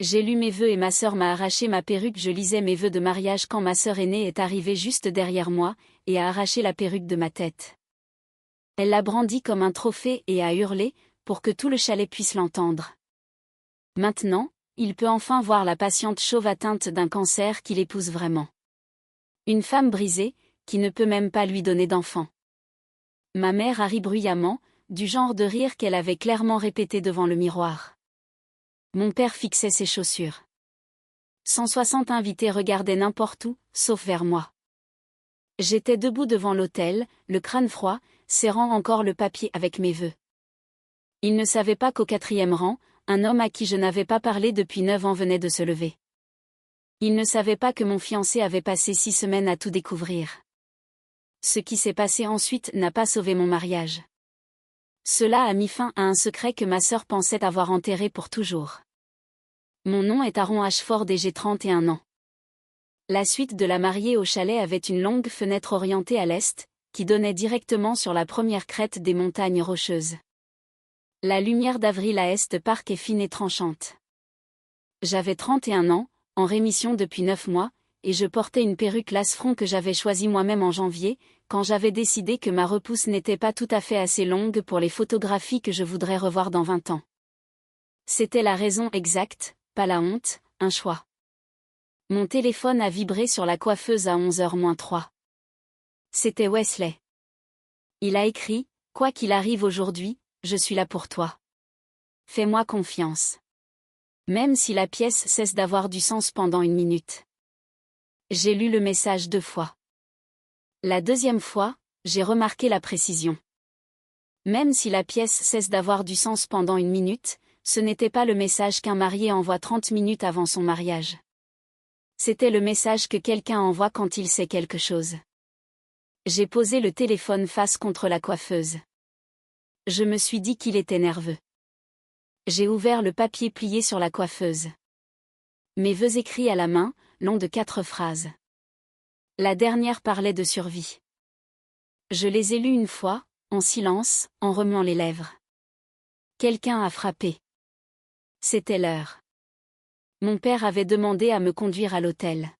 J'ai lu mes vœux et ma sœur m'a arraché ma perruque. Je lisais mes vœux de mariage quand ma sœur aînée est arrivée juste derrière moi, et a arraché la perruque de ma tête. Elle l'a brandie comme un trophée et a hurlé, pour que tout le chalet puisse l'entendre. Maintenant, il peut enfin voir la patiente chauve atteinte d'un cancer qui l'épouse vraiment. Une femme brisée, qui ne peut même pas lui donner d'enfant. Ma mère a ri bruyamment, du genre de rire qu'elle avait clairement répété devant le miroir. Mon père fixait ses chaussures. 160 invités regardaient n'importe où, sauf vers moi. J'étais debout devant l'autel, le crâne froid, serrant encore le papier avec mes vœux. Ils ne savaient pas qu'au 4e rang, un homme à qui je n'avais pas parlé depuis 9 ans venait de se lever. Ils ne savaient pas que mon fiancé avait passé 6 semaines à tout découvrir. Ce qui s'est passé ensuite n'a pas sauvé mon mariage. Cela a mis fin à un secret que ma sœur pensait avoir enterré pour toujours. Mon nom est Aaron Ashford et j'ai 31 ans. La suite de la mariée au chalet avait une longue fenêtre orientée à l'est, qui donnait directement sur la première crête des montagnes rocheuses. La lumière d'avril à Est Park est fine et tranchante. J'avais 31 ans, en rémission depuis 9 mois, et je portais une perruque lace-front que j'avais choisie moi-même en janvier, quand j'avais décidé que ma repousse n'était pas tout à fait assez longue pour les photographies que je voudrais revoir dans 20 ans. C'était la raison exacte, pas la honte, un choix. Mon téléphone a vibré sur la coiffeuse à 11h-3. C'était Wesley. Il a écrit, « Quoi qu'il arrive aujourd'hui, je suis là pour toi. Fais-moi confiance. » Même si la pièce cesse d'avoir du sens pendant 1 minute. J'ai lu le message 2 fois. La 2e fois, j'ai remarqué la précision. Même si la pièce cesse d'avoir du sens pendant 1 minute, ce n'était pas le message qu'un marié envoie 30 minutes avant son mariage. C'était le message que quelqu'un envoie quand il sait quelque chose. J'ai posé le téléphone face contre la coiffeuse. Je me suis dit qu'il était nerveux. J'ai ouvert le papier plié sur la coiffeuse. Mes vœux écrits à la main, long de 4 phrases. La dernière parlait de survie. Je les ai lus une fois, en silence, en remuant les lèvres. Quelqu'un a frappé. C'était l'heure. Mon père avait demandé à me conduire à l'hôtel.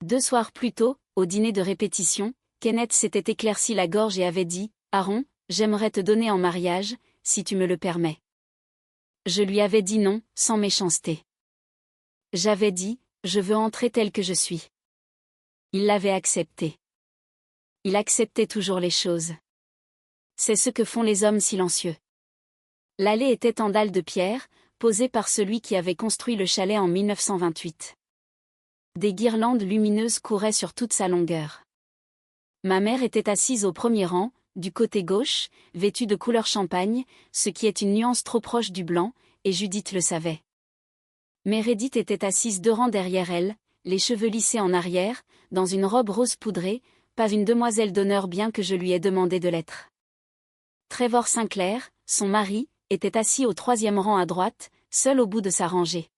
2 soirs plus tôt, au dîner de répétition, Kenneth s'était éclairci la gorge et avait dit, « Aaron, j'aimerais te donner en mariage, si tu me le permets. » Je lui avais dit non, sans méchanceté. J'avais dit, « Je veux entrer tel que je suis. » Il l'avait accepté. Il acceptait toujours les choses. C'est ce que font les hommes silencieux. L'allée était en dalles de pierre, posée par celui qui avait construit le chalet en 1928. Des guirlandes lumineuses couraient sur toute sa longueur. Ma mère était assise au 1er rang, du côté gauche, vêtue de couleur champagne, ce qui est une nuance trop proche du blanc, et Judith le savait. Meredith était assise 2 rangs derrière elle, les cheveux lissés en arrière, dans une robe rose poudrée, pas une demoiselle d'honneur bien que je lui ai demandé de l'être. Trevor Sinclair, son mari, était assis au 3e rang à droite, seul au bout de sa rangée.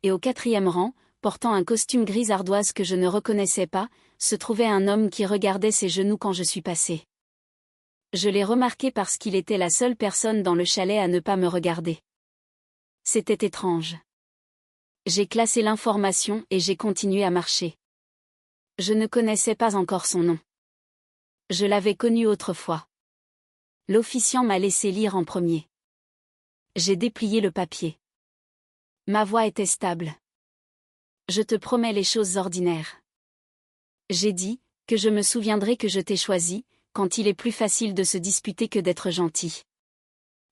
Et au 4e rang, portant un costume gris ardoise que je ne reconnaissais pas, se trouvait un homme qui regardait ses genoux quand je suis passée. Je l'ai remarqué parce qu'il était la seule personne dans le chalet à ne pas me regarder. C'était étrange. J'ai classé l'information et j'ai continué à marcher. Je ne connaissais pas encore son nom. Je l'avais connu autrefois. L'officiant m'a laissé lire en premier. J'ai déplié le papier. Ma voix était stable. Je te promets les choses ordinaires. J'ai dit, que je me souviendrai que je t'ai choisi, quand il est plus facile de se disputer que d'être gentil.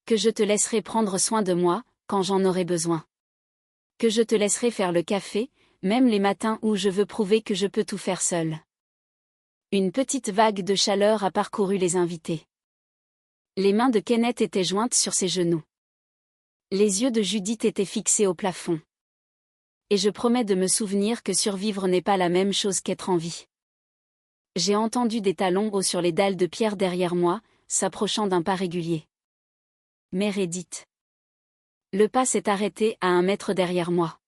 Que je te laisserai prendre soin de moi, quand j'en aurai besoin. Que je te laisserai faire le café, même les matins où je veux prouver que je peux tout faire seul. Une petite vague de chaleur a parcouru les invités. Les mains de Kenneth étaient jointes sur ses genoux. Les yeux de Judith étaient fixés au plafond. Et je promets de me souvenir que survivre n'est pas la même chose qu'être en vie. J'ai entendu des talons hauts sur les dalles de pierre derrière moi, s'approchant d'un pas régulier. Meredith. Le pas s'est arrêté à 1 mètre derrière moi.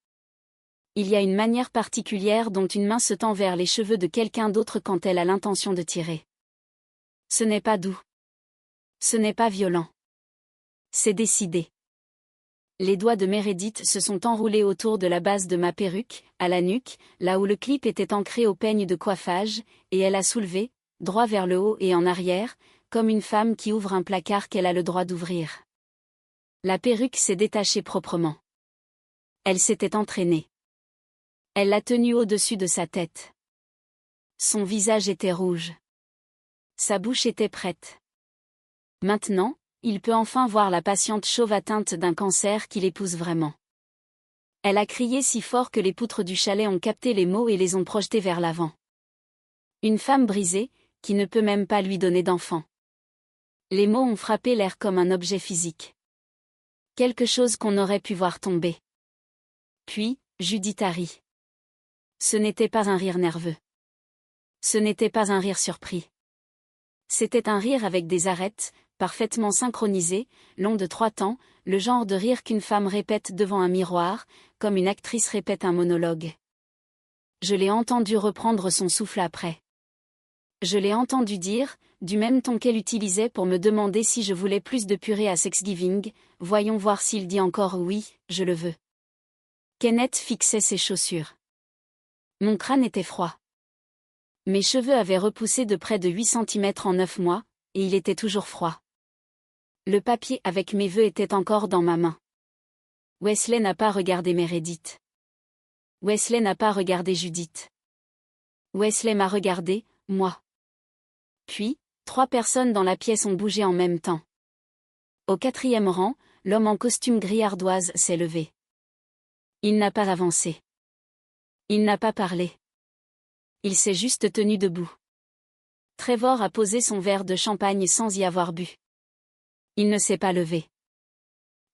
Il y a une manière particulière dont une main se tend vers les cheveux de quelqu'un d'autre quand elle a l'intention de tirer. Ce n'est pas doux. Ce n'est pas violent. C'est décidé. Les doigts de Meredith se sont enroulés autour de la base de ma perruque, à la nuque, là où le clip était ancré au peigne de coiffage, et elle a soulevé, droit vers le haut et en arrière, comme une femme qui ouvre un placard qu'elle a le droit d'ouvrir. La perruque s'est détachée proprement. Elle s'était entraînée. Elle l'a tenue au-dessus de sa tête. Son visage était rouge. Sa bouche était prête. Maintenant, il peut enfin voir la patiente chauve atteinte d'un cancer qui l'épouse vraiment. Elle a crié si fort que les poutres du chalet ont capté les mots et les ont projetés vers l'avant. Une femme brisée, qui ne peut même pas lui donner d'enfant. Les mots ont frappé l'air comme un objet physique. Quelque chose qu'on aurait pu voir tomber. Puis, Judith a ri. Ce n'était pas un rire nerveux. Ce n'était pas un rire surpris. C'était un rire avec des arêtes, parfaitement synchronisées, long de 3 temps, le genre de rire qu'une femme répète devant un miroir, comme une actrice répète un monologue. Je l'ai entendu reprendre son souffle après. Je l'ai entendu dire, du même ton qu'elle utilisait pour me demander si je voulais plus de purée à Thanksgiving, voyons voir s'il dit encore oui, je le veux. Kenneth fixait ses chaussures. Mon crâne était froid. Mes cheveux avaient repoussé de près de 8 centimètres en 9 mois, et il était toujours froid. Le papier avec mes vœux était encore dans ma main. Wesley n'a pas regardé Meredith. Wesley n'a pas regardé Judith. Wesley m'a regardé, moi. Puis, 3 personnes dans la pièce ont bougé en même temps. Au 4e rang, l'homme en costume gris ardoise s'est levé. Il n'a pas avancé. Il n'a pas parlé. Il s'est juste tenu debout. Trevor a posé son verre de champagne sans y avoir bu. Il ne s'est pas levé.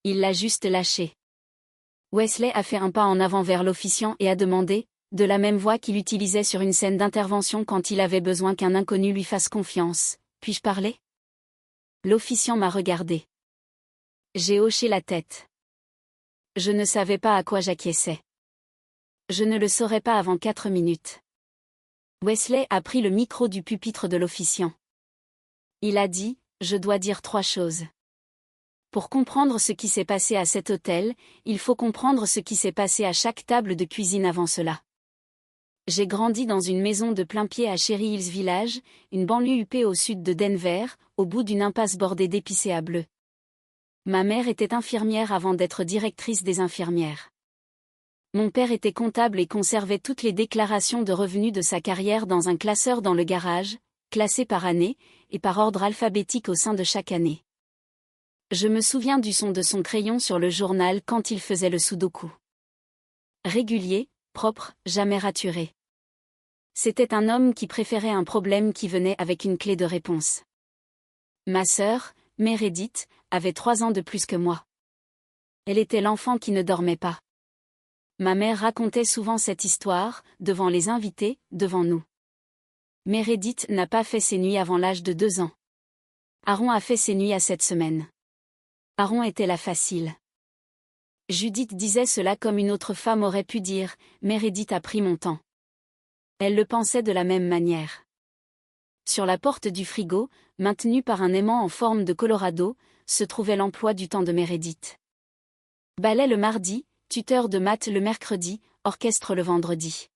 Il l'a juste lâché. Wesley a fait un pas en avant vers l'officiant et a demandé, de la même voix qu'il utilisait sur une scène d'intervention quand il avait besoin qu'un inconnu lui fasse confiance, « Puis-je parler ?» L'officiant m'a regardé. J'ai hoché la tête. Je ne savais pas à quoi j'acquiesçais. Je ne le saurais pas avant 4 minutes. Wesley a pris le micro du pupitre de l'officiant. Il a dit, je dois dire 3 choses. Pour comprendre ce qui s'est passé à cet hôtel, il faut comprendre ce qui s'est passé à chaque table de cuisine avant cela. J'ai grandi dans une maison de plain-pied à Cherry Hills Village, une banlieue huppée au sud de Denver, au bout d'une impasse bordée d'épicéas bleus. Ma mère était infirmière avant d'être directrice des infirmières. Mon père était comptable et conservait toutes les déclarations de revenus de sa carrière dans un classeur dans le garage, classé par année, et par ordre alphabétique au sein de chaque année. Je me souviens du son de son crayon sur le journal quand il faisait le sudoku. Régulier, propre, jamais raturé. C'était un homme qui préférait un problème qui venait avec une clé de réponse. Ma sœur, Meredith, avait 3 ans de plus que moi. Elle était l'enfant qui ne dormait pas. Ma mère racontait souvent cette histoire, devant les invités, devant nous. Meredith n'a pas fait ses nuits avant l'âge de 2 ans. Aaron a fait ses nuits à 7 semaines. Aaron était la facile. Judith disait cela comme une autre femme aurait pu dire, Meredith a pris mon temps. Elle le pensait de la même manière. Sur la porte du frigo, maintenu par un aimant en forme de Colorado, se trouvait l'emploi du temps de Meredith. Ballet le mardi, tuteur de maths le mercredi, orchestre le vendredi.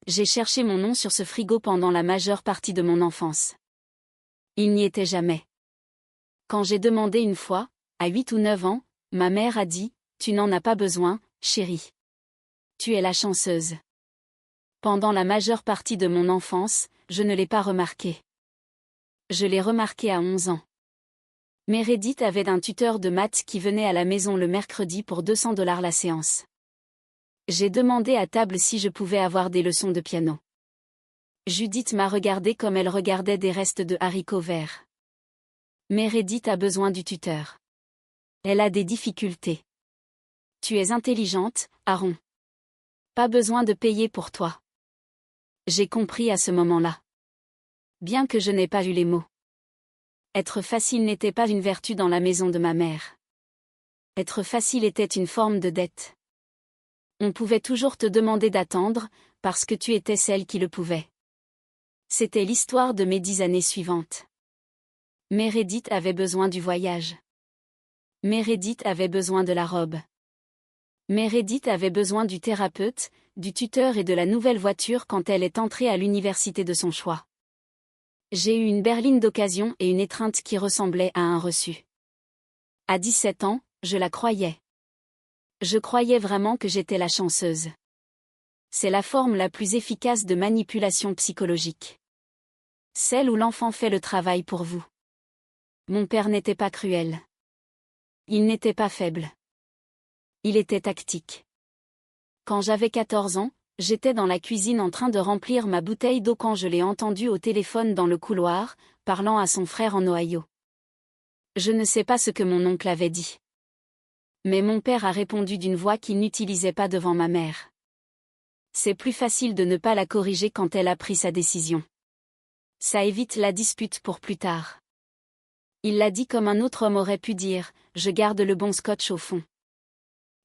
J'ai cherché mon nom sur ce frigo pendant la majeure partie de mon enfance. Il n'y était jamais. Quand j'ai demandé une fois, à 8 ou 9 ans, ma mère a dit, « Tu n'en as pas besoin, chérie. Tu es la chanceuse. » Pendant la majeure partie de mon enfance, je ne l'ai pas remarqué. Je l'ai remarqué à 11 ans. Meredith avait un tuteur de maths qui venait à la maison le mercredi pour $200 la séance. J'ai demandé à table si je pouvais avoir des leçons de piano. Judith m'a regardé comme elle regardait des restes de haricots verts. Meredith a besoin du tuteur. Elle a des difficultés. Tu es intelligente, Aaron. Pas besoin de payer pour toi. J'ai compris à ce moment-là. Bien que je n'ai pas eu les mots. Être facile n'était pas une vertu dans la maison de ma mère. Être facile était une forme de dette. On pouvait toujours te demander d'attendre, parce que tu étais celle qui le pouvait. C'était l'histoire de mes 10 années suivantes. Meredith avait besoin du voyage. Meredith avait besoin de la robe. Meredith avait besoin du thérapeute, du tuteur et de la nouvelle voiture quand elle est entrée à l'université de son choix. J'ai eu une berline d'occasion et une étreinte qui ressemblait à un reçu. À 17 ans, je la croyais. Je croyais vraiment que j'étais la chanceuse. C'est la forme la plus efficace de manipulation psychologique. Celle où l'enfant fait le travail pour vous. Mon père n'était pas cruel. Il n'était pas faible. Il était tactique. Quand j'avais 14 ans, j'étais dans la cuisine en train de remplir ma bouteille d'eau quand je l'ai entendu au téléphone dans le couloir, parlant à son frère en Ohio. Je ne sais pas ce que mon oncle avait dit. Mais mon père a répondu d'une voix qu'il n'utilisait pas devant ma mère. C'est plus facile de ne pas la corriger quand elle a pris sa décision. Ça évite la dispute pour plus tard. Il l'a dit comme un autre homme aurait pu dire, je garde le bon scotch au fond.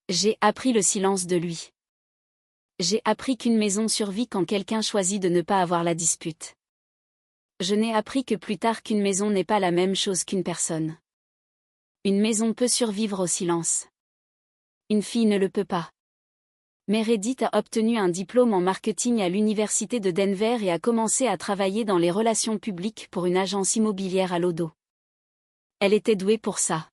J'ai appris le silence de lui. J'ai appris qu'une maison survit quand quelqu'un choisit de ne pas avoir la dispute. Je n'ai appris que plus tard qu'une maison n'est pas la même chose qu'une personne. Une maison peut survivre au silence. Une fille ne le peut pas. Meredith a obtenu un diplôme en marketing à l'université de Denver et a commencé à travailler dans les relations publiques pour une agence immobilière à Lodo. Elle était douée pour ça.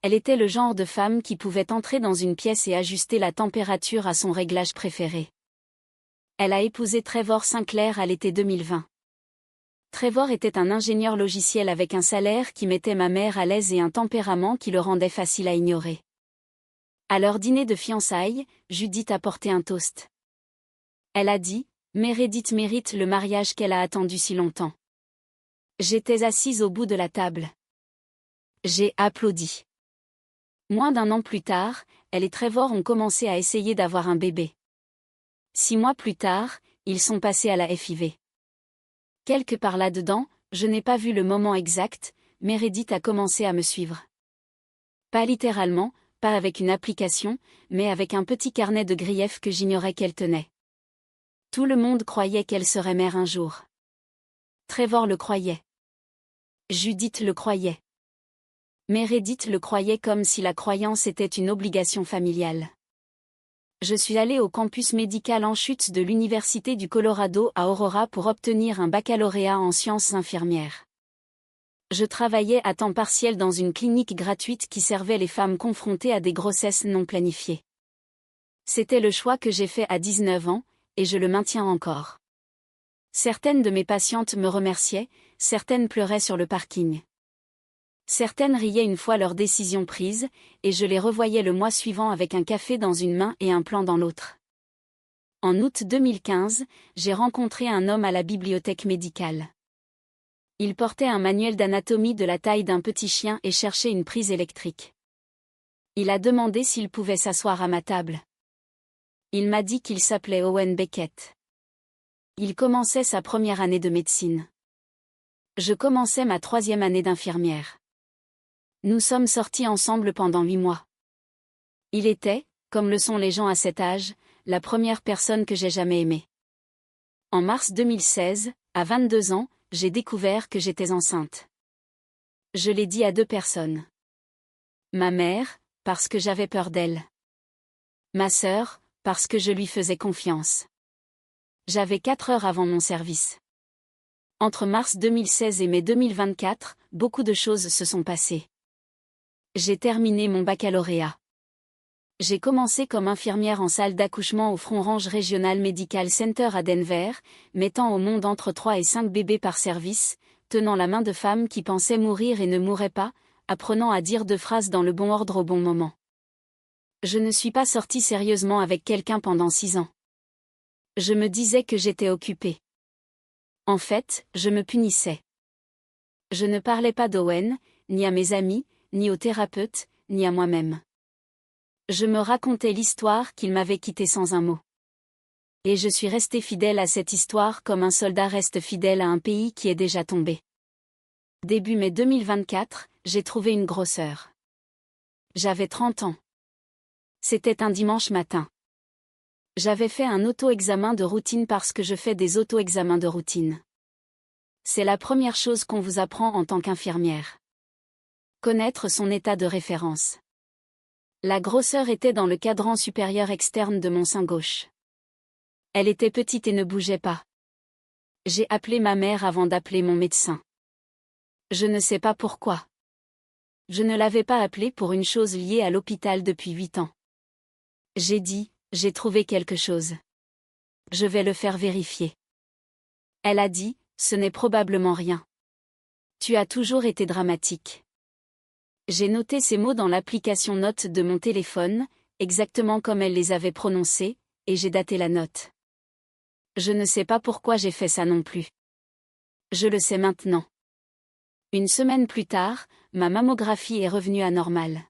Elle était le genre de femme qui pouvait entrer dans une pièce et ajuster la température à son réglage préféré. Elle a épousé Trevor Sinclair à l'été 2020. Trevor était un ingénieur logiciel avec un salaire qui mettait ma mère à l'aise et un tempérament qui le rendait facile à ignorer. À leur dîner de fiançailles, Judith a porté un toast. Elle a dit, Meredith mérite le mariage qu'elle a attendu si longtemps. J'étais assise au bout de la table. J'ai applaudi. Moins d'un an plus tard, elle et Trevor ont commencé à essayer d'avoir un bébé. 6 mois plus tard, ils sont passés à la FIV. Quelque part là-dedans, je n'ai pas vu le moment exact, Meredith a commencé à me suivre. Pas littéralement, pas avec une application, mais avec un petit carnet de griefs que j'ignorais qu'elle tenait. Tout le monde croyait qu'elle serait mère un jour. Trevor le croyait. Judith le croyait. Meredith le croyait comme si la croyance était une obligation familiale. Je suis allée au campus médical en chute de l'Université du Colorado à Aurora pour obtenir un baccalauréat en sciences infirmières. Je travaillais à temps partiel dans une clinique gratuite qui servait les femmes confrontées à des grossesses non planifiées. C'était le choix que j'ai fait à 19 ans, et je le maintiens encore. Certaines de mes patientes me remerciaient, certaines pleuraient sur le parking. Certaines riaient une fois leur décision prise, et je les revoyais le mois suivant avec un café dans une main et un plan dans l'autre. En août 2015, j'ai rencontré un homme à la bibliothèque médicale. Il portait un manuel d'anatomie de la taille d'un petit chien et cherchait une prise électrique. Il a demandé s'il pouvait s'asseoir à ma table. Il m'a dit qu'il s'appelait Owen Beckett. Il commençait sa première année de médecine. Je commençais ma 3e année d'infirmière. Nous sommes sortis ensemble pendant 8 mois. Il était, comme le sont les gens à cet âge, la première personne que j'ai jamais aimée. En mars 2016, à 22 ans, j'ai découvert que j'étais enceinte. Je l'ai dit à 2 personnes. Ma mère, parce que j'avais peur d'elle. Ma sœur, parce que je lui faisais confiance. J'avais 4 heures avant mon service. Entre mars 2016 et mai 2024, beaucoup de choses se sont passées. J'ai terminé mon baccalauréat. J'ai commencé comme infirmière en salle d'accouchement au Front Range Regional Medical Center à Denver, mettant au monde entre 3 et 5 bébés par service, tenant la main de femmes qui pensaient mourir et ne mouraient pas, apprenant à dire 2 phrases dans le bon ordre au bon moment. Je ne suis pas sortie sérieusement avec quelqu'un pendant 6 ans. Je me disais que j'étais occupée. En fait, je me punissais. Je ne parlais pas d'Owen, ni à mes amis, ni au thérapeute, ni à moi-même. Je me racontais l'histoire qu'il m'avait quittée sans un mot. Et je suis restée fidèle à cette histoire comme un soldat reste fidèle à un pays qui est déjà tombé. Début mai 2024, j'ai trouvé une grosseur. J'avais 30 ans. C'était un dimanche matin. J'avais fait un auto-examen de routine parce que je fais des auto-examens de routine. C'est la première chose qu'on vous apprend en tant qu'infirmière. Connaître son état de référence. La grosseur était dans le cadran supérieur externe de mon sein gauche. Elle était petite et ne bougeait pas. J'ai appelé ma mère avant d'appeler mon médecin. Je ne sais pas pourquoi. Je ne l'avais pas appelée pour une chose liée à l'hôpital depuis 8 ans. J'ai dit, j'ai trouvé quelque chose. Je vais le faire vérifier. Elle a dit, ce n'est probablement rien. Tu as toujours été dramatique. J'ai noté ces mots dans l'application notes de mon téléphone, exactement comme elle les avait prononcés, et j'ai daté la note. Je ne sais pas pourquoi j'ai fait ça non plus. Je le sais maintenant. Une semaine plus tard, ma mammographie est revenue à normale.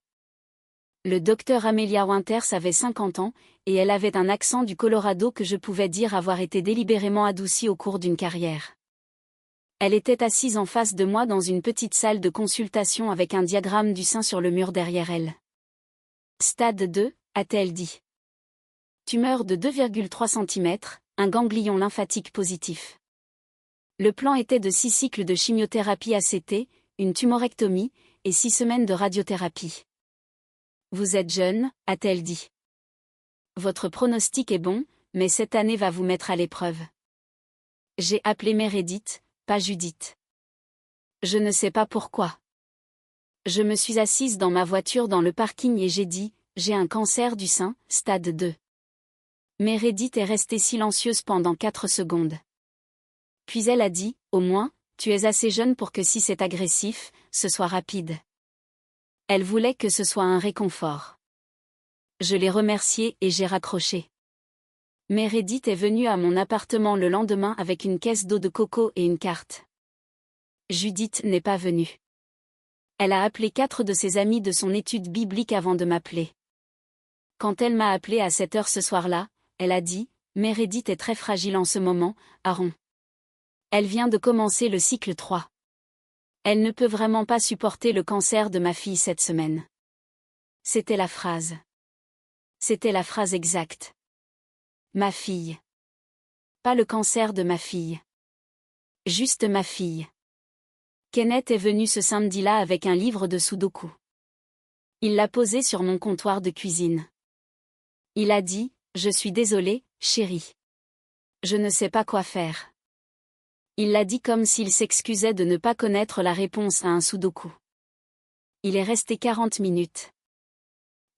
Le docteur Amelia Winters avait 50 ans, et elle avait un accent du Colorado que je pouvais dire avoir été délibérément adouci au cours d'une carrière. Elle était assise en face de moi dans une petite salle de consultation avec un diagramme du sein sur le mur derrière elle. Stade 2, a-t-elle dit. Tumeur de 2,3 cm, un ganglion lymphatique positif. Le plan était de 6 cycles de chimiothérapie ACT, une tumorectomie, et 6 semaines de radiothérapie. Vous êtes jeune, a-t-elle dit. Votre pronostic est bon, mais cette année va vous mettre à l'épreuve. J'ai appelé Meredith, pas Judith. Je ne sais pas pourquoi. Je me suis assise dans ma voiture dans le parking et j'ai dit, j'ai un cancer du sein, stade 2. Meredith est restée silencieuse pendant 4 secondes. Puis elle a dit, au moins, tu es assez jeune pour que si c'est agressif, ce soit rapide. Elle voulait que ce soit un réconfort. Je l'ai remerciée et j'ai raccroché. Meredith est venue à mon appartement le lendemain avec une caisse d'eau de coco et une carte. Judith n'est pas venue. Elle a appelé 4 de ses amis de son étude biblique avant de m'appeler. Quand elle m'a appelé à 7 heures ce soir-là, elle a dit, Meredith est très fragile en ce moment, Aaron. Elle vient de commencer le cycle 3. Elle ne peut vraiment pas supporter le cancer de ma fille cette semaine. C'était la phrase. C'était la phrase exacte. Ma fille. Pas le cancer de ma fille. Juste ma fille. Kenneth est venu ce samedi-là avec un livre de Sudoku. Il l'a posé sur mon comptoir de cuisine. Il a dit, je suis désolé, chérie. Je ne sais pas quoi faire. Il l'a dit comme s'il s'excusait de ne pas connaître la réponse à un Sudoku. Il est resté 40 minutes.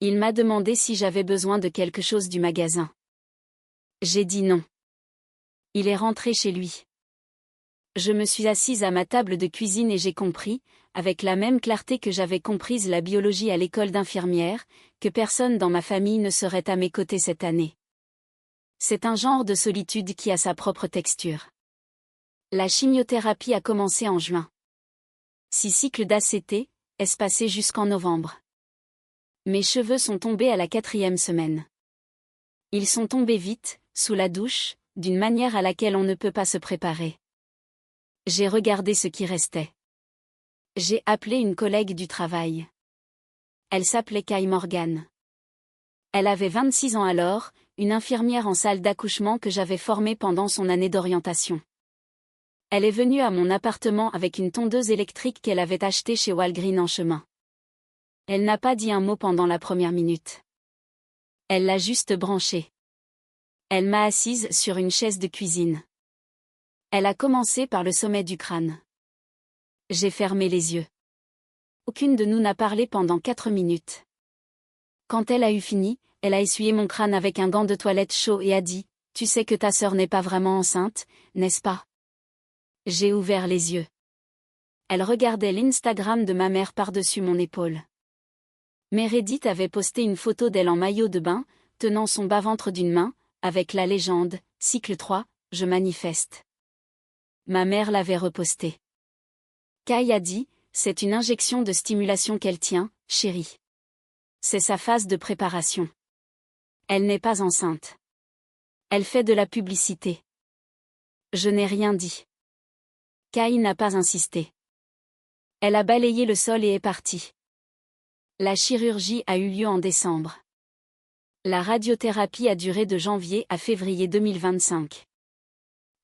Il m'a demandé si j'avais besoin de quelque chose du magasin. J'ai dit non. Il est rentré chez lui. Je me suis assise à ma table de cuisine et j'ai compris, avec la même clarté que j'avais comprise la biologie à l'école d'infirmière, que personne dans ma famille ne serait à mes côtés cette année. C'est un genre de solitude qui a sa propre texture. La chimiothérapie a commencé en juin. 6 cycles d'ACT, espacés jusqu'en novembre. Mes cheveux sont tombés à la 4e semaine. Ils sont tombés vite, sous la douche, d'une manière à laquelle on ne peut pas se préparer. J'ai regardé ce qui restait. J'ai appelé une collègue du travail. Elle s'appelait Kai Morgan. Elle avait 26 ans alors, une infirmière en salle d'accouchement que j'avais formée pendant son année d'orientation. Elle est venue à mon appartement avec une tondeuse électrique qu'elle avait achetée chez Walgreen en chemin. Elle n'a pas dit un mot pendant la première minute. Elle l'a juste branchée. Elle m'a assise sur une chaise de cuisine. Elle a commencé par le sommet du crâne. J'ai fermé les yeux. Aucune de nous n'a parlé pendant 4 minutes. Quand elle a eu fini, elle a essuyé mon crâne avec un gant de toilette chaud et a dit, « Tu sais que ta sœur n'est pas vraiment enceinte, n'est-ce pas ?» J'ai ouvert les yeux. Elle regardait l'Instagram de ma mère par-dessus mon épaule. Meredith avait posté une photo d'elle en maillot de bain, tenant son bas-ventre d'une main, avec la légende, cycle 3, je manifeste. Ma mère l'avait reposté. Kai a dit, c'est une injection de stimulation qu'elle tient, chérie. C'est sa phase de préparation. Elle n'est pas enceinte. Elle fait de la publicité. Je n'ai rien dit. Kai n'a pas insisté. Elle a balayé le sol et est partie. La chirurgie a eu lieu en décembre. La radiothérapie a duré de janvier à février 2025.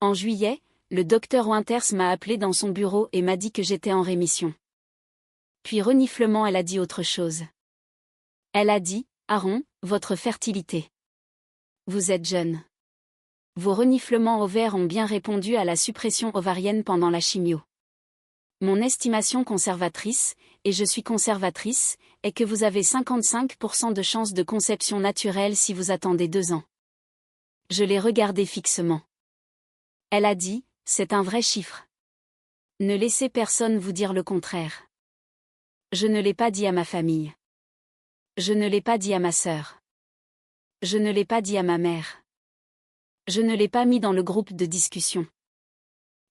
En juillet, le docteur Winters m'a appelé dans son bureau et m'a dit que j'étais en rémission. Puis reniflement, elle a dit autre chose. Elle a dit, Aaron, votre fertilité. Vous êtes jeune. Vos reniflements ovaires ont bien répondu à la suppression ovarienne pendant la chimio. Mon estimation conservatrice, et je suis conservatrice, est que vous avez 55% de chances de conception naturelle si vous attendez 2 ans. Je l'ai regardée fixement. Elle a dit, c'est un vrai chiffre. Ne laissez personne vous dire le contraire. Je ne l'ai pas dit à ma famille. Je ne l'ai pas dit à ma sœur. Je ne l'ai pas dit à ma mère. Je ne l'ai pas mis dans le groupe de discussion.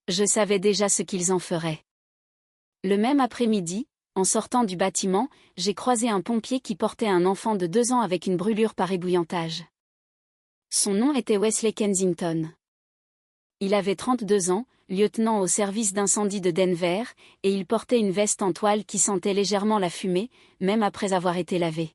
Je savais déjà ce qu'ils en feraient. Le même après-midi, en sortant du bâtiment, j'ai croisé un pompier qui portait un enfant de 2 ans avec une brûlure par ébouillantage. Son nom était Wesley Kensington. Il avait 32 ans, lieutenant au service d'incendie de Denver, et il portait une veste en toile qui sentait légèrement la fumée, même après avoir été lavé.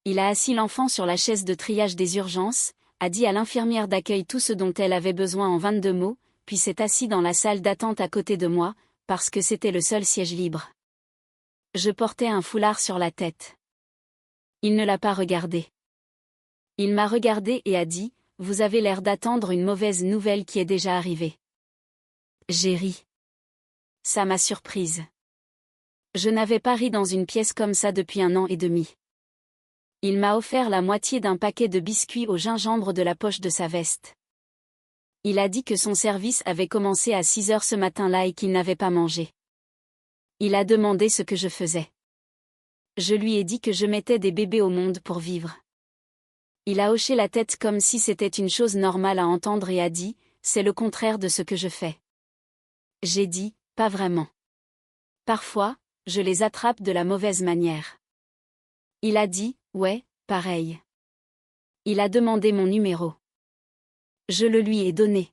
Il a assis l'enfant sur la chaise de triage des urgences, a dit à l'infirmière d'accueil tout ce dont elle avait besoin en 22 mots, puis s'est assis dans la salle d'attente à côté de moi, parce que c'était le seul siège libre. Je portais un foulard sur la tête. Il ne l'a pas regardé. Il m'a regardé et a dit, « Vous avez l'air d'attendre une mauvaise nouvelle qui est déjà arrivée. » J'ai ri. Ça m'a surprise. Je n'avais pas ri dans une pièce comme ça depuis 1 an et demi. Il m'a offert la moitié d'un paquet de biscuits au gingembre de la poche de sa veste. Il a dit que son service avait commencé à 6 heures ce matin-là et qu'il n'avait pas mangé. Il a demandé ce que je faisais. Je lui ai dit que je mettais des bébés au monde pour vivre. Il a hoché la tête comme si c'était une chose normale à entendre et a dit, « C'est le contraire de ce que je fais. » J'ai dit, « Pas vraiment. Parfois, je les attrape de la mauvaise manière. » Il a dit, « Ouais, pareil. » Il a demandé mon numéro. Je le lui ai donné.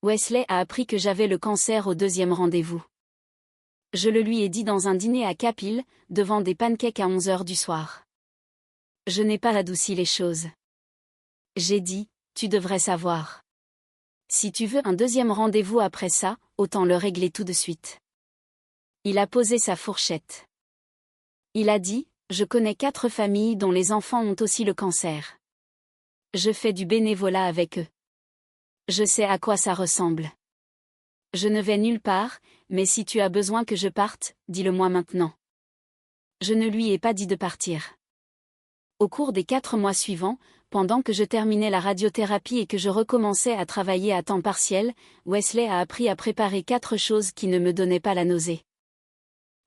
Wesley a appris que j'avais le cancer au 2e rendez-vous. Je le lui ai dit dans un dîner à Capil, devant des pancakes à 11 heures du soir. Je n'ai pas adouci les choses. J'ai dit, tu devrais savoir. Si tu veux un 2e rendez-vous après ça, autant le régler tout de suite. Il a posé sa fourchette. Il a dit, je connais 4 familles dont les enfants ont aussi le cancer. Je fais du bénévolat avec eux. Je sais à quoi ça ressemble. Je ne vais nulle part, mais si tu as besoin que je parte, dis-le-moi maintenant. Je ne lui ai pas dit de partir. Au cours des 4 mois suivants, pendant que je terminais la radiothérapie et que je recommençais à travailler à temps partiel, Wesley a appris à préparer 4 choses qui ne me donnaient pas la nausée.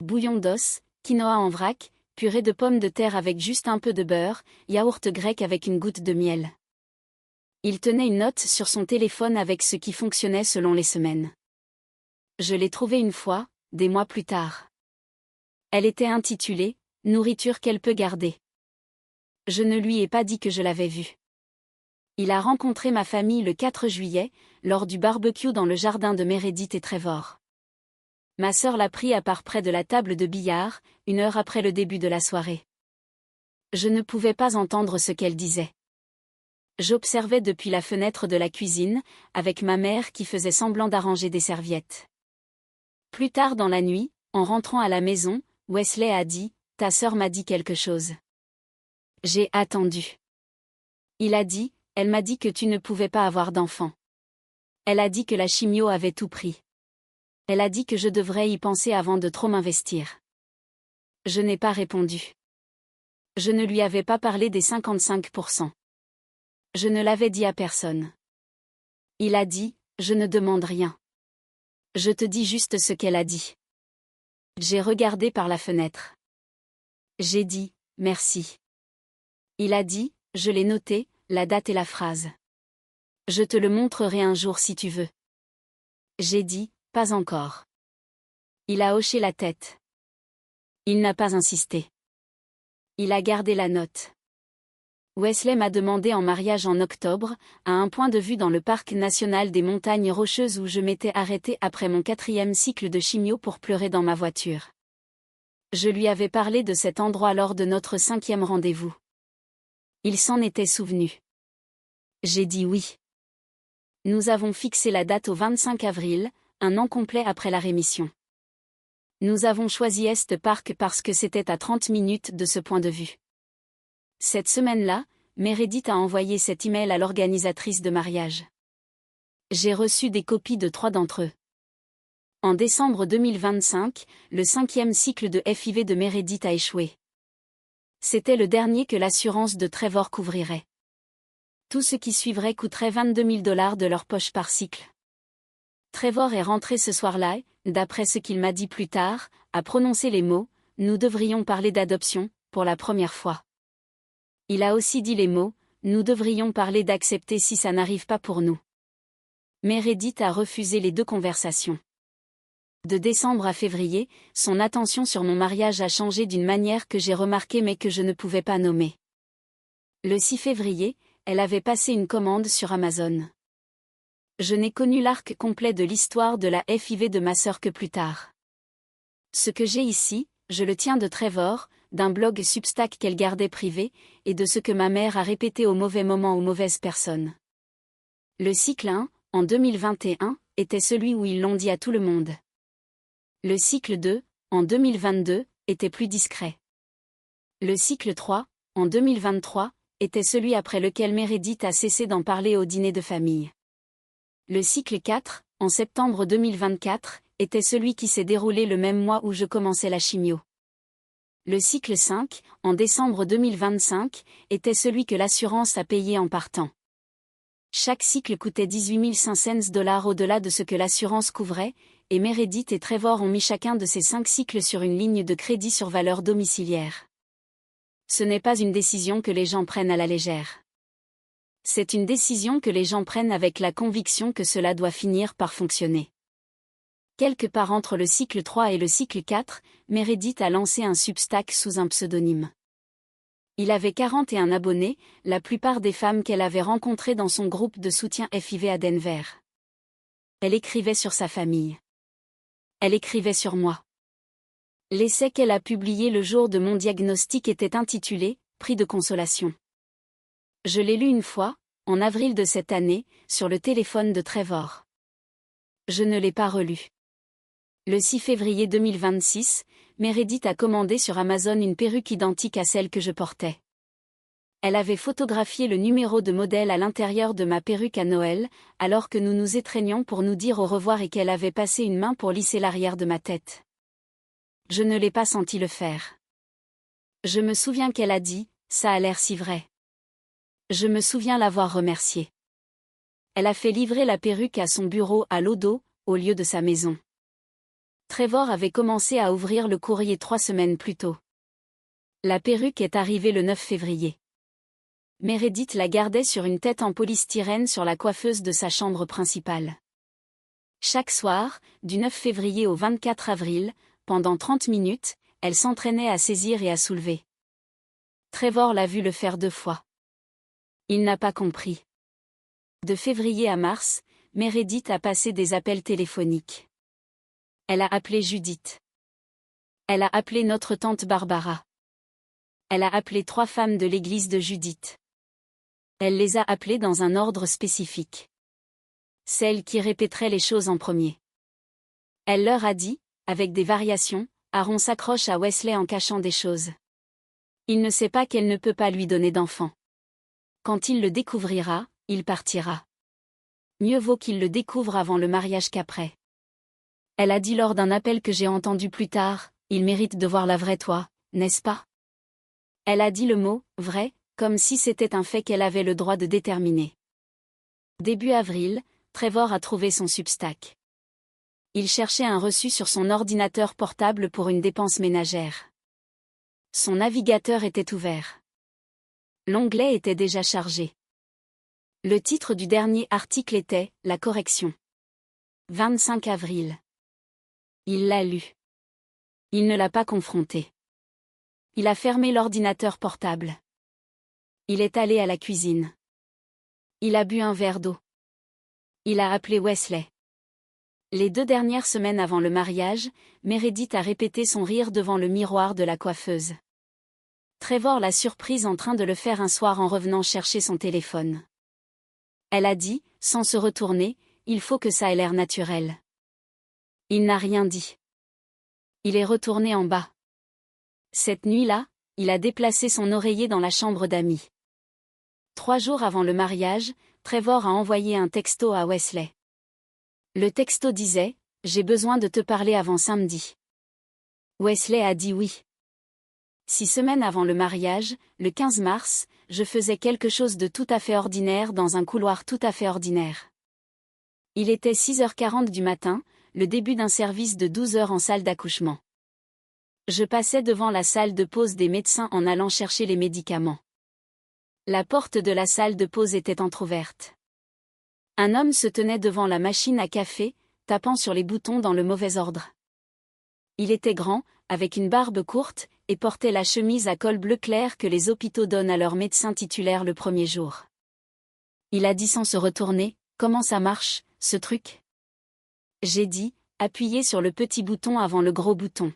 Bouillon d'os, quinoa en vrac, purée de pommes de terre avec juste un peu de beurre, yaourt grec avec une goutte de miel. Il tenait une note sur son téléphone avec ce qui fonctionnait selon les semaines. Je l'ai trouvée une fois, des mois plus tard. Elle était intitulée « Nourriture qu'elle peut garder ». Je ne lui ai pas dit que je l'avais vue. Il a rencontré ma famille le 4 juillet, lors du barbecue dans le jardin de Meredith et Trevor. Ma sœur l'a pris à part près de la table de billard, 1 heure après le début de la soirée. Je ne pouvais pas entendre ce qu'elle disait. J'observais depuis la fenêtre de la cuisine, avec ma mère qui faisait semblant d'arranger des serviettes. Plus tard dans la nuit, en rentrant à la maison, Wesley a dit, « Ta sœur m'a dit quelque chose. » J'ai attendu. Il a dit, « Elle m'a dit que tu ne pouvais pas avoir d'enfant. Elle a dit que la chimio avait tout pris. Elle a dit que je devrais y penser avant de trop m'investir. » Je n'ai pas répondu. Je ne lui avais pas parlé des 55%. Je ne l'avais dit à personne. Il a dit, « Je ne demande rien. Je te dis juste ce qu'elle a dit. » J'ai regardé par la fenêtre. J'ai dit, « Merci. » Il a dit, « Je l'ai noté, la date et la phrase. Je te le montrerai un jour si tu veux. » J'ai dit, « Pas encore. » Il a hoché la tête. Il n'a pas insisté. Il a gardé la note. Wesley m'a demandé en mariage en octobre, à un point de vue dans le parc national des montagnes rocheuses où je m'étais arrêtée après mon 4e cycle de chimio pour pleurer dans ma voiture. Je lui avais parlé de cet endroit lors de notre 5e rendez-vous. Il s'en était souvenu. J'ai dit oui. Nous avons fixé la date au 25 avril, 1 an complet après la rémission. Nous avons choisi Est Park parce que c'était à 30 minutes de ce point de vue. Cette semaine-là, Meredith a envoyé cet email à l'organisatrice de mariage. J'ai reçu des copies de 3 d'entre eux. En décembre 2025, le 5e cycle de FIV de Meredith a échoué. C'était le dernier que l'assurance de Trevor couvrirait. Tout ce qui suivrait coûterait $22 000 de leur poche par cycle. Trevor est rentré ce soir-là et, d'après ce qu'il m'a dit plus tard, a prononcé les mots « Nous devrions parler d'adoption » pour la première fois. Il a aussi dit les mots « Nous devrions parler d'accepter si ça n'arrive pas pour nous ». Meredith a refusé les 2 conversations. De décembre à février, son attention sur mon mariage a changé d'une manière que j'ai remarquée mais que je ne pouvais pas nommer. Le 6 février, elle avait passé une commande sur Amazon. Je n'ai connu l'arc complet de l'histoire de la FIV de ma sœur que plus tard. Ce que j'ai ici, je le tiens de Trevor, d'un blog Substack qu'elle gardait privé, et de ce que ma mère a répété au mauvais moment aux mauvaises personnes. Le cycle 1, en 2021, était celui où ils l'ont dit à tout le monde. Le cycle 2, en 2022, était plus discret. Le cycle 3, en 2023, était celui après lequel Meredith a cessé d'en parler au dîner de famille. Le cycle 4, en septembre 2024, était celui qui s'est déroulé le même mois où je commençais la chimio. Le cycle 5, en décembre 2025, était celui que l'assurance a payé en partant. Chaque cycle coûtait $18 500 au-delà de ce que l'assurance couvrait, et Meredith et Trevor ont mis chacun de ces 5 cycles sur une ligne de crédit sur valeur domiciliaire. Ce n'est pas une décision que les gens prennent à la légère. C'est une décision que les gens prennent avec la conviction que cela doit finir par fonctionner. Quelque part entre le cycle 3 et le cycle 4, Meredith a lancé un Substack sous un pseudonyme. Il avait 41 abonnés, la plupart des femmes qu'elle avait rencontrées dans son groupe de soutien FIV à Denver. Elle écrivait sur sa famille. Elle écrivait sur moi. L'essai qu'elle a publié le jour de mon diagnostic était intitulé « Prix de consolation ». Je l'ai lu une fois, en avril de cette année, sur le téléphone de Trevor. Je ne l'ai pas relu. Le 6 février 2026, Meredith a commandé sur Amazon une perruque identique à celle que je portais. Elle avait photographié le numéro de modèle à l'intérieur de ma perruque à Noël, alors que nous nous étreignions pour nous dire au revoir et qu'elle avait passé une main pour lisser l'arrière de ma tête. Je ne l'ai pas senti le faire. Je me souviens qu'elle a dit « Ça a l'air si vrai ». Je me souviens l'avoir remerciée. Elle a fait livrer la perruque à son bureau à Lodo, au lieu de sa maison. Trevor avait commencé à ouvrir le courrier 3 semaines plus tôt. La perruque est arrivée le 9 février. Meredith la gardait sur une tête en polystyrène sur la coiffeuse de sa chambre principale. Chaque soir, du 9 février au 24 avril, pendant 30 minutes, elle s'entraînait à saisir et à soulever. Trevor l'a vu le faire 2 fois. Il n'a pas compris. De février à mars, Meredith a passé des appels téléphoniques. Elle a appelé Judith. Elle a appelé notre tante Barbara. Elle a appelé 3 femmes de l'église de Judith. Elle les a appelées dans un ordre spécifique. Celles qui répéteraient les choses en premier. Elle leur a dit, avec des variations, Aaron s'accroche à Wesley en cachant des choses. Il ne sait pas qu'elle ne peut pas lui donner d'enfant. Quand il le découvrira, il partira. Mieux vaut qu'il le découvre avant le mariage qu'après. Elle a dit lors d'un appel que j'ai entendu plus tard, il mérite de voir la vraie toi, n'est-ce pas? Elle a dit le mot « vrai », comme si c'était un fait qu'elle avait le droit de déterminer. Début avril, Trevor a trouvé son Substack. Il cherchait un reçu sur son ordinateur portable pour une dépense ménagère. Son navigateur était ouvert. L'onglet était déjà chargé. Le titre du dernier article était « La correction ». 25 avril. Il l'a lu. Il ne l'a pas confronté. Il a fermé l'ordinateur portable. Il est allé à la cuisine. Il a bu un verre d'eau. Il a appelé Wesley. Les 2 dernières semaines avant le mariage, Meredith a répété son rire devant le miroir de la coiffeuse. Trevor l'a surprise en train de le faire un soir en revenant chercher son téléphone. Elle a dit, sans se retourner, il faut que ça ait l'air naturel. Il n'a rien dit. Il est retourné en bas. Cette nuit-là, il a déplacé son oreiller dans la chambre d'amis. 3 jours avant le mariage, Trevor a envoyé un texto à Wesley. Le texto disait « J'ai besoin de te parler avant samedi ». Wesley a dit oui. 6 semaines avant le mariage, le 15 mars, je faisais quelque chose de tout à fait ordinaire dans un couloir tout à fait ordinaire. Il était 6h40 du matin, le début d'un service de 12 heures en salle d'accouchement. Je passais devant la salle de pause des médecins en allant chercher les médicaments. La porte de la salle de pause était entr'ouverte. Un homme se tenait devant la machine à café, tapant sur les boutons dans le mauvais ordre. Il était grand, avec une barbe courte, et portait la chemise à col bleu clair que les hôpitaux donnent à leurs médecins titulaires le premier jour. Il a dit sans se retourner « Comment ça marche, ce truc ?» J'ai dit « Appuyez sur le petit bouton avant le gros bouton. »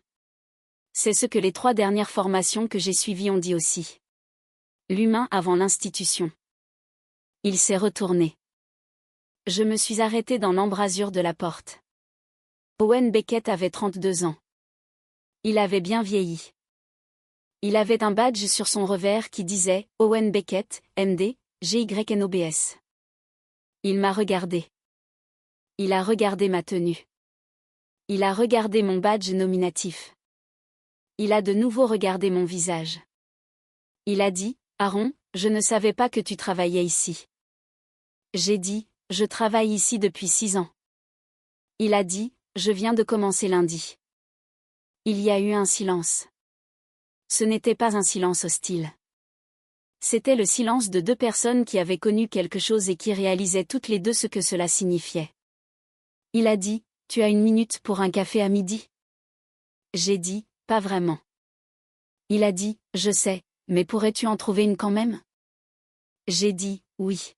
C'est ce que les 3 dernières formations que j'ai suivies ont dit aussi. L'humain avant l'institution. Il s'est retourné. Je me suis arrêté dans l'embrasure de la porte. Owen Beckett avait 32 ans. Il avait bien vieilli. Il avait un badge sur son revers qui disait « Owen Beckett, MD, GYNOBS ». Il m'a regardé. Il a regardé ma tenue. Il a regardé mon badge nominatif. Il a de nouveau regardé mon visage. Il a dit « Aaron, je ne savais pas que tu travaillais ici. » J'ai dit « Je travaille ici depuis 6 ans. » Il a dit « Je viens de commencer lundi. » Il y a eu un silence. Ce n'était pas un silence hostile. C'était le silence de 2 personnes qui avaient connu quelque chose et qui réalisaient toutes les 2 ce que cela signifiait. Il a dit « Tu as 1 minute pour un café à midi ?» J'ai dit « Pas vraiment. » Il a dit « Je sais, mais pourrais-tu en trouver une quand même ?» J'ai dit « Oui. »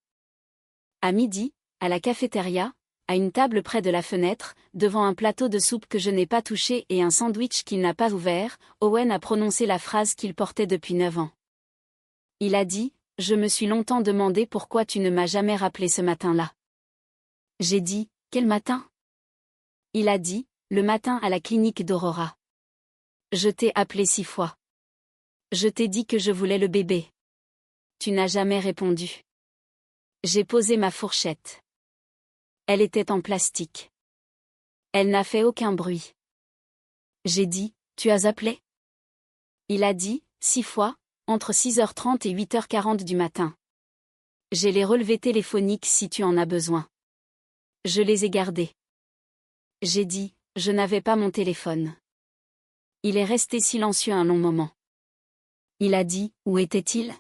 À midi, à la cafétéria, à une table près de la fenêtre, devant un plateau de soupe que je n'ai pas touché et un sandwich qu'il n'a pas ouvert, Owen a prononcé la phrase qu'il portait depuis 9 ans. Il a dit « Je me suis longtemps demandé pourquoi tu ne m'as jamais rappelé ce matin-là. » J'ai dit « Quel matin ?» Il a dit « Le matin à la clinique d'Aurora. Je t'ai appelé 6 fois. Je t'ai dit que je voulais le bébé. Tu n'as jamais répondu. J'ai posé ma fourchette. Elle était en plastique. Elle n'a fait aucun bruit. J'ai dit « Tu as appelé ?» Il a dit « 6 fois, entre 6h30 et 8h40 du matin. J'ai les relevés téléphoniques si tu en as besoin. Je les ai gardés. » J'ai dit « Je n'avais pas mon téléphone. » Il est resté silencieux un long moment. Il a dit « Où était-il ?»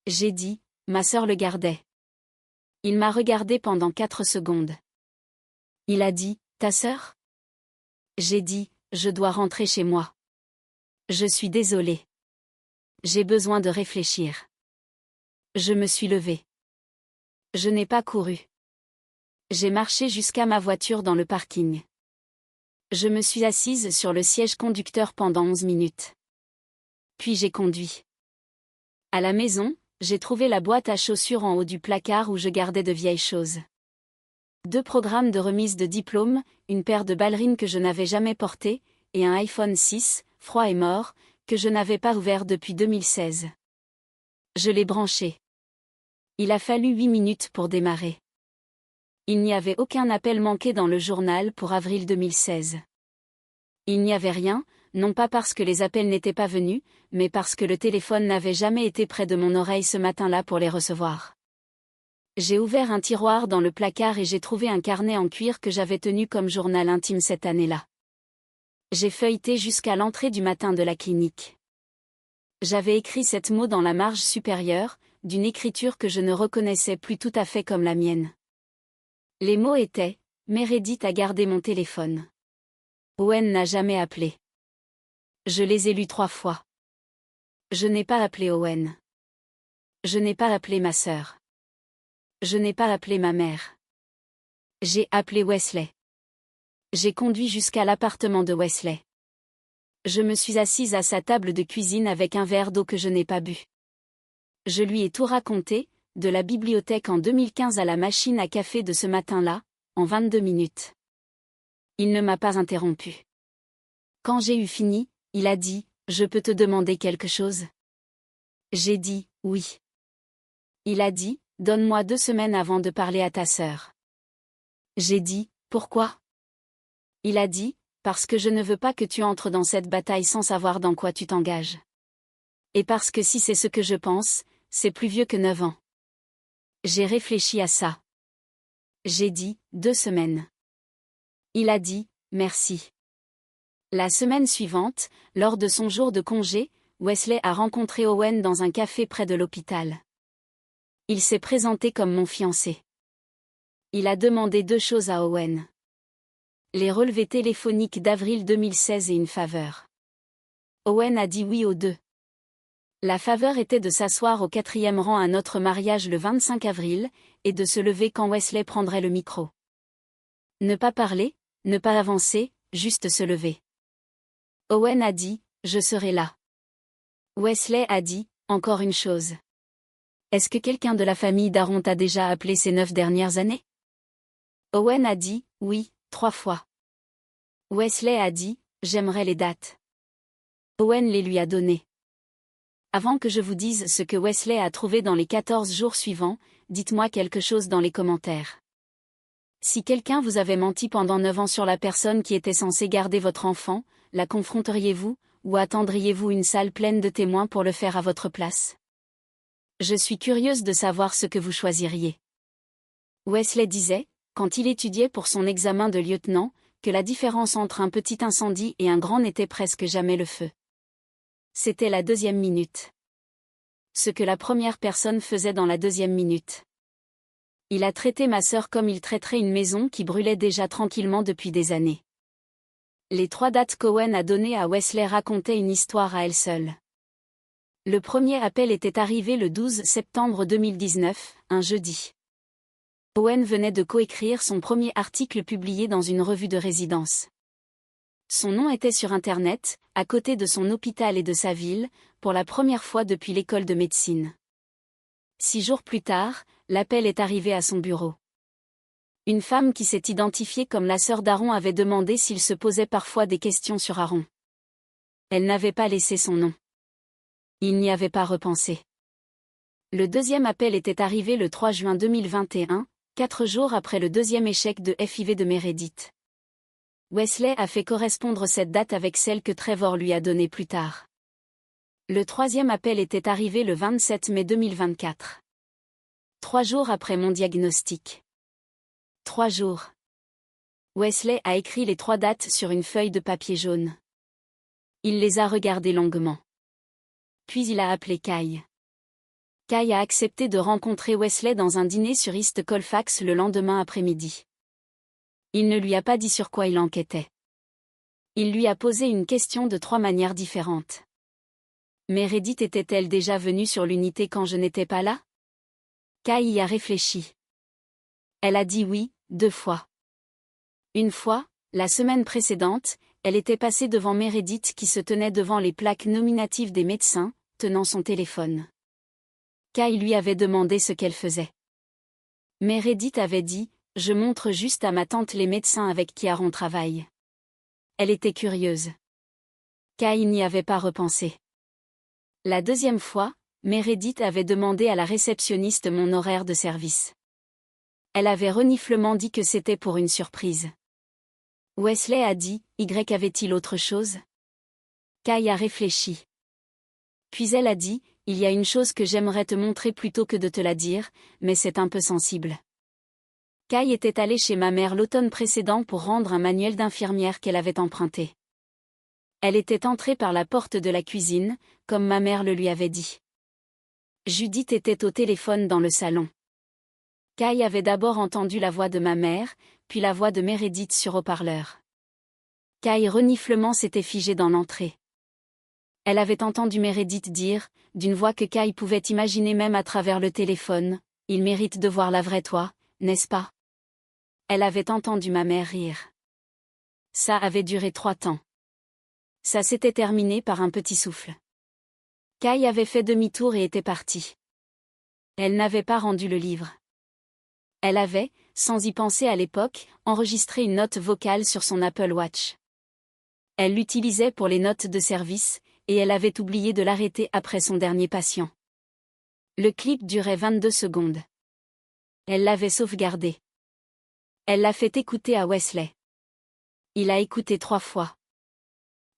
J'ai dit « Ma sœur le gardait. » Il m'a regardé pendant 4 secondes. Il a dit « Ta sœur ?» J'ai dit « Je dois rentrer chez moi. Je suis désolé. J'ai besoin de réfléchir. » Je me suis levé. Je n'ai pas couru. J'ai marché jusqu'à ma voiture dans le parking. Je me suis assise sur le siège conducteur pendant 11 minutes. Puis j'ai conduit. À la maison, j'ai trouvé la boîte à chaussures en haut du placard où je gardais de vieilles choses. 2 programmes de remise de diplôme, une paire de ballerines que je n'avais jamais portées, et un iPhone 6, froid et mort, que je n'avais pas ouvert depuis 2016. Je l'ai branché. Il a fallu 8 minutes pour démarrer. Il n'y avait aucun appel manqué dans le journal pour avril 2016. Il n'y avait rien, non pas parce que les appels n'étaient pas venus, mais parce que le téléphone n'avait jamais été près de mon oreille ce matin-là pour les recevoir. J'ai ouvert un tiroir dans le placard et j'ai trouvé un carnet en cuir que j'avais tenu comme journal intime cette année-là. J'ai feuilleté jusqu'à l'entrée du matin de la clinique. J'avais écrit 7 mots dans la marge supérieure, d'une écriture que je ne reconnaissais plus tout à fait comme la mienne. Les mots étaient « Meredith a gardé mon téléphone. Owen n'a jamais appelé. » Je les ai lus 3 fois. Je n'ai pas appelé Owen. Je n'ai pas appelé ma sœur. Je n'ai pas appelé ma mère. J'ai appelé Wesley. J'ai conduit jusqu'à l'appartement de Wesley. Je me suis assise à sa table de cuisine avec un verre d'eau que je n'ai pas bu. Je lui ai tout raconté, de la bibliothèque en 2015 à la machine à café de ce matin-là, en 22 minutes. Il ne m'a pas interrompu. Quand j'ai eu fini, il a dit, je peux te demander quelque chose? J'ai dit, oui. Il a dit, donne-moi 2 semaines avant de parler à ta sœur. J'ai dit, pourquoi? Il a dit, parce que je ne veux pas que tu entres dans cette bataille sans savoir dans quoi tu t'engages. Et parce que si c'est ce que je pense, c'est plus vieux que 9 ans. J'ai réfléchi à ça. J'ai dit, 2 semaines. Il a dit, merci. La semaine suivante, lors de son jour de congé, Wesley a rencontré Owen dans un café près de l'hôpital. Il s'est présenté comme mon fiancé. Il a demandé 2 choses à Owen. Les relevés téléphoniques d'avril 2016 et une faveur. Owen a dit oui aux 2. La faveur était de s'asseoir au 4e rang à notre mariage le 25 avril, et de se lever quand Wesley prendrait le micro. Ne pas parler, ne pas avancer, juste se lever. Owen a dit, je serai là. Wesley a dit, encore une chose. Est-ce que quelqu'un de la famille d'Aaron t'a déjà appelé ces 9 dernières années? Owen a dit, oui, 3 fois. Wesley a dit, j'aimerais les dates. Owen les lui a données. Avant que je vous dise ce que Wesley a trouvé dans les 14 jours suivants, dites-moi quelque chose dans les commentaires. Si quelqu'un vous avait menti pendant 9 ans sur la personne qui était censée garder votre enfant, la confronteriez-vous, ou attendriez-vous une salle pleine de témoins pour le faire à votre place? Je suis curieuse de savoir ce que vous choisiriez. Wesley disait, quand il étudiait pour son examen de lieutenant, que la différence entre un petit incendie et un grand n'était presque jamais le feu. C'était la 2e minute. Ce que la première personne faisait dans la 2e minute. Il a traité ma sœur comme il traiterait une maison qui brûlait déjà tranquillement depuis des années. Les 3 dates qu'Owen a données à Wesley racontaient une histoire à elles seules. Le premier appel était arrivé le 12 septembre 2019, un jeudi. Owen venait de coécrire son premier article publié dans une revue de résidence. Son nom était sur Internet, à côté de son hôpital et de sa ville, pour la première fois depuis l'école de médecine. 6 jours plus tard, l'appel est arrivé à son bureau. Une femme qui s'est identifiée comme la sœur d'Aaron avait demandé s'il se posait parfois des questions sur Aaron. Elle n'avait pas laissé son nom. Il n'y avait pas repensé. Le 2e appel était arrivé le 3 juin 2021, 4 jours après le 2e échec de FIV de Meredith. Wesley a fait correspondre cette date avec celle que Trevor lui a donnée plus tard. Le 3e appel était arrivé le 27 mai 2024. 3 jours après mon diagnostic. 3 jours. Wesley a écrit les 3 dates sur une feuille de papier jaune. Il les a regardées longuement. Puis il a appelé Kai. Kai a accepté de rencontrer Wesley dans un dîner sur East Colfax le lendemain après-midi. Il ne lui a pas dit sur quoi il enquêtait. Il lui a posé une question de 3 manières différentes. Meredith était-elle déjà venue sur l'unité quand je n'étais pas là? Kai y a réfléchi. Elle a dit oui, 2 fois. Une fois, la semaine précédente, elle était passée devant Meredith qui se tenait devant les plaques nominatives des médecins, tenant son téléphone. Kai lui avait demandé ce qu'elle faisait. Meredith avait dit, je montre juste à ma tante les médecins avec qui Aaron travaille. Elle était curieuse. Kai n'y avait pas repensé. La 2e fois, Meredith avait demandé à la réceptionniste mon horaire de service. Elle avait reniflement dit que c'était pour une surprise. Wesley a dit, Y avait-il autre chose? Kai a réfléchi. Puis elle a dit, il y a une chose que j'aimerais te montrer plutôt que de te la dire, mais c'est un peu sensible. Kai était allée chez ma mère l'automne précédent pour rendre un manuel d'infirmière qu'elle avait emprunté. Elle était entrée par la porte de la cuisine, comme ma mère le lui avait dit. Judith était au téléphone dans le salon. Kai avait d'abord entendu la voix de ma mère, puis la voix de Meredith sur haut-parleur. Kai reniflement s'était figé dans l'entrée. Elle avait entendu Meredith dire, d'une voix que Kai pouvait imaginer même à travers le téléphone, « Il mérite de voir la vraie toi, n'est-ce pas ?» Elle avait entendu ma mère rire. Ça avait duré 3 temps. Ça s'était terminé par un petit souffle. Kai avait fait demi-tour et était partie. Elle n'avait pas rendu le livre. Elle avait, sans y penser à l'époque, enregistré une note vocale sur son Apple Watch. Elle l'utilisait pour les notes de service, et elle avait oublié de l'arrêter après son dernier patient. Le clip durait 22 secondes. Elle l'avait sauvegardé. Elle l'a fait écouter à Wesley. Il a écouté 3 fois.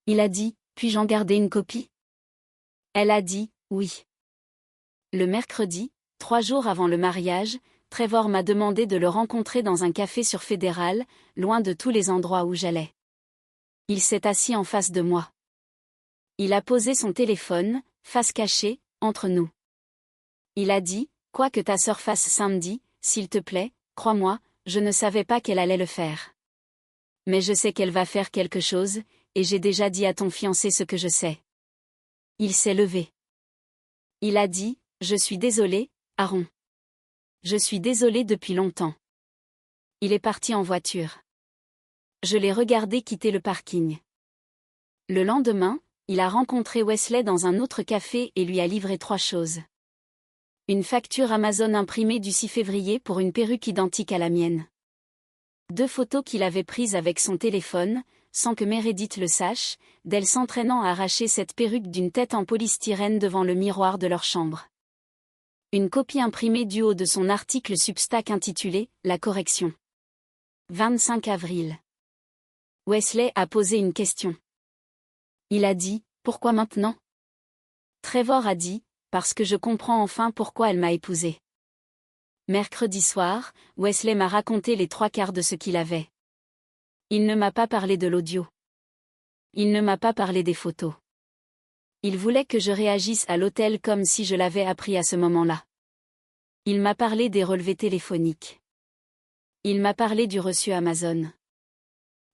Il a dit, puis-je en garder une copie? Elle a dit, oui. Le mercredi, 3 jours avant le mariage, Trevor m'a demandé de le rencontrer dans un café sur Fédéral, loin de tous les endroits où j'allais. Il s'est assis en face de moi. Il a posé son téléphone, face cachée, entre nous. Il a dit, quoi que ta sœur fasse samedi, s'il te plaît, crois-moi, je ne savais pas qu'elle allait le faire. Mais je sais qu'elle va faire quelque chose, et j'ai déjà dit à ton fiancé ce que je sais. Il s'est levé. Il a dit, je suis désolé, Aaron. Je suis désolé depuis longtemps. Il est parti en voiture. Je l'ai regardé quitter le parking. Le lendemain, il a rencontré Wesley dans un autre café et lui a livré 3 choses. Une facture Amazon imprimée du 6 février pour une perruque identique à la mienne. 2 photos qu'il avait prises avec son téléphone, sans que Meredith le sache, d'elle s'entraînant à arracher cette perruque d'une tête en polystyrène devant le miroir de leur chambre. Une copie imprimée du haut de son article Substack intitulé « La correction ». 25 avril. Wesley a posé une question. Il a dit « Pourquoi maintenant ?» Trevor a dit « Parce que je comprends enfin pourquoi elle m'a épousé. » Mercredi soir, Wesley m'a raconté les 3/4 de ce qu'il avait. Il ne m'a pas parlé de l'audio. Il ne m'a pas parlé des photos. Il voulait que je réagisse à l'hôtel comme si je l'avais appris à ce moment-là. Il m'a parlé des relevés téléphoniques. Il m'a parlé du reçu Amazon.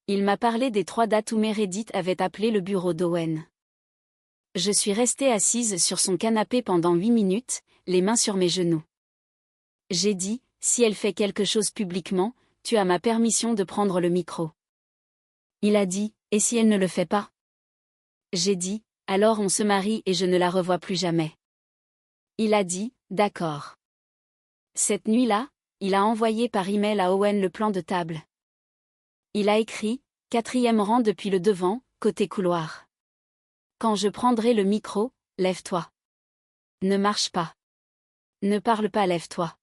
Il m'a parlé des 3 dates où Meredith avait appelé le bureau d'Owen. Je suis restée assise sur son canapé pendant 8 minutes, les mains sur mes genoux. J'ai dit, si elle fait quelque chose publiquement, tu as ma permission de prendre le micro. Il a dit, et si elle ne le fait pas? J'ai dit, alors on se marie et je ne la revois plus jamais. Il a dit, d'accord. Cette nuit-là, il a envoyé par email à Owen le plan de table. Il a écrit, 4e rang depuis le devant, côté couloir. Quand je prendrai le micro, lève-toi. Ne marche pas. Ne parle pas, lève-toi.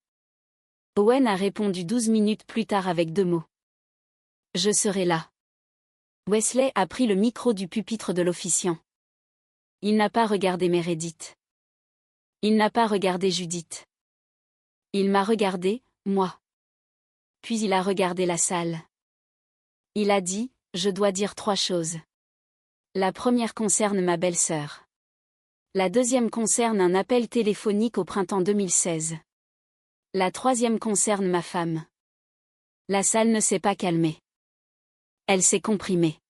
Owen a répondu 12 minutes plus tard avec 2 mots. Je serai là. Wesley a pris le micro du pupitre de l'officiant. Il n'a pas regardé Meredith. Il n'a pas regardé Judith. Il m'a regardé, moi. Puis il a regardé la salle. Il a dit, je dois dire 3 choses. La première concerne ma belle-sœur. La deuxième concerne un appel téléphonique au printemps 2016. La troisième concerne ma femme. La salle ne s'est pas calmée. Elle s'est comprimée.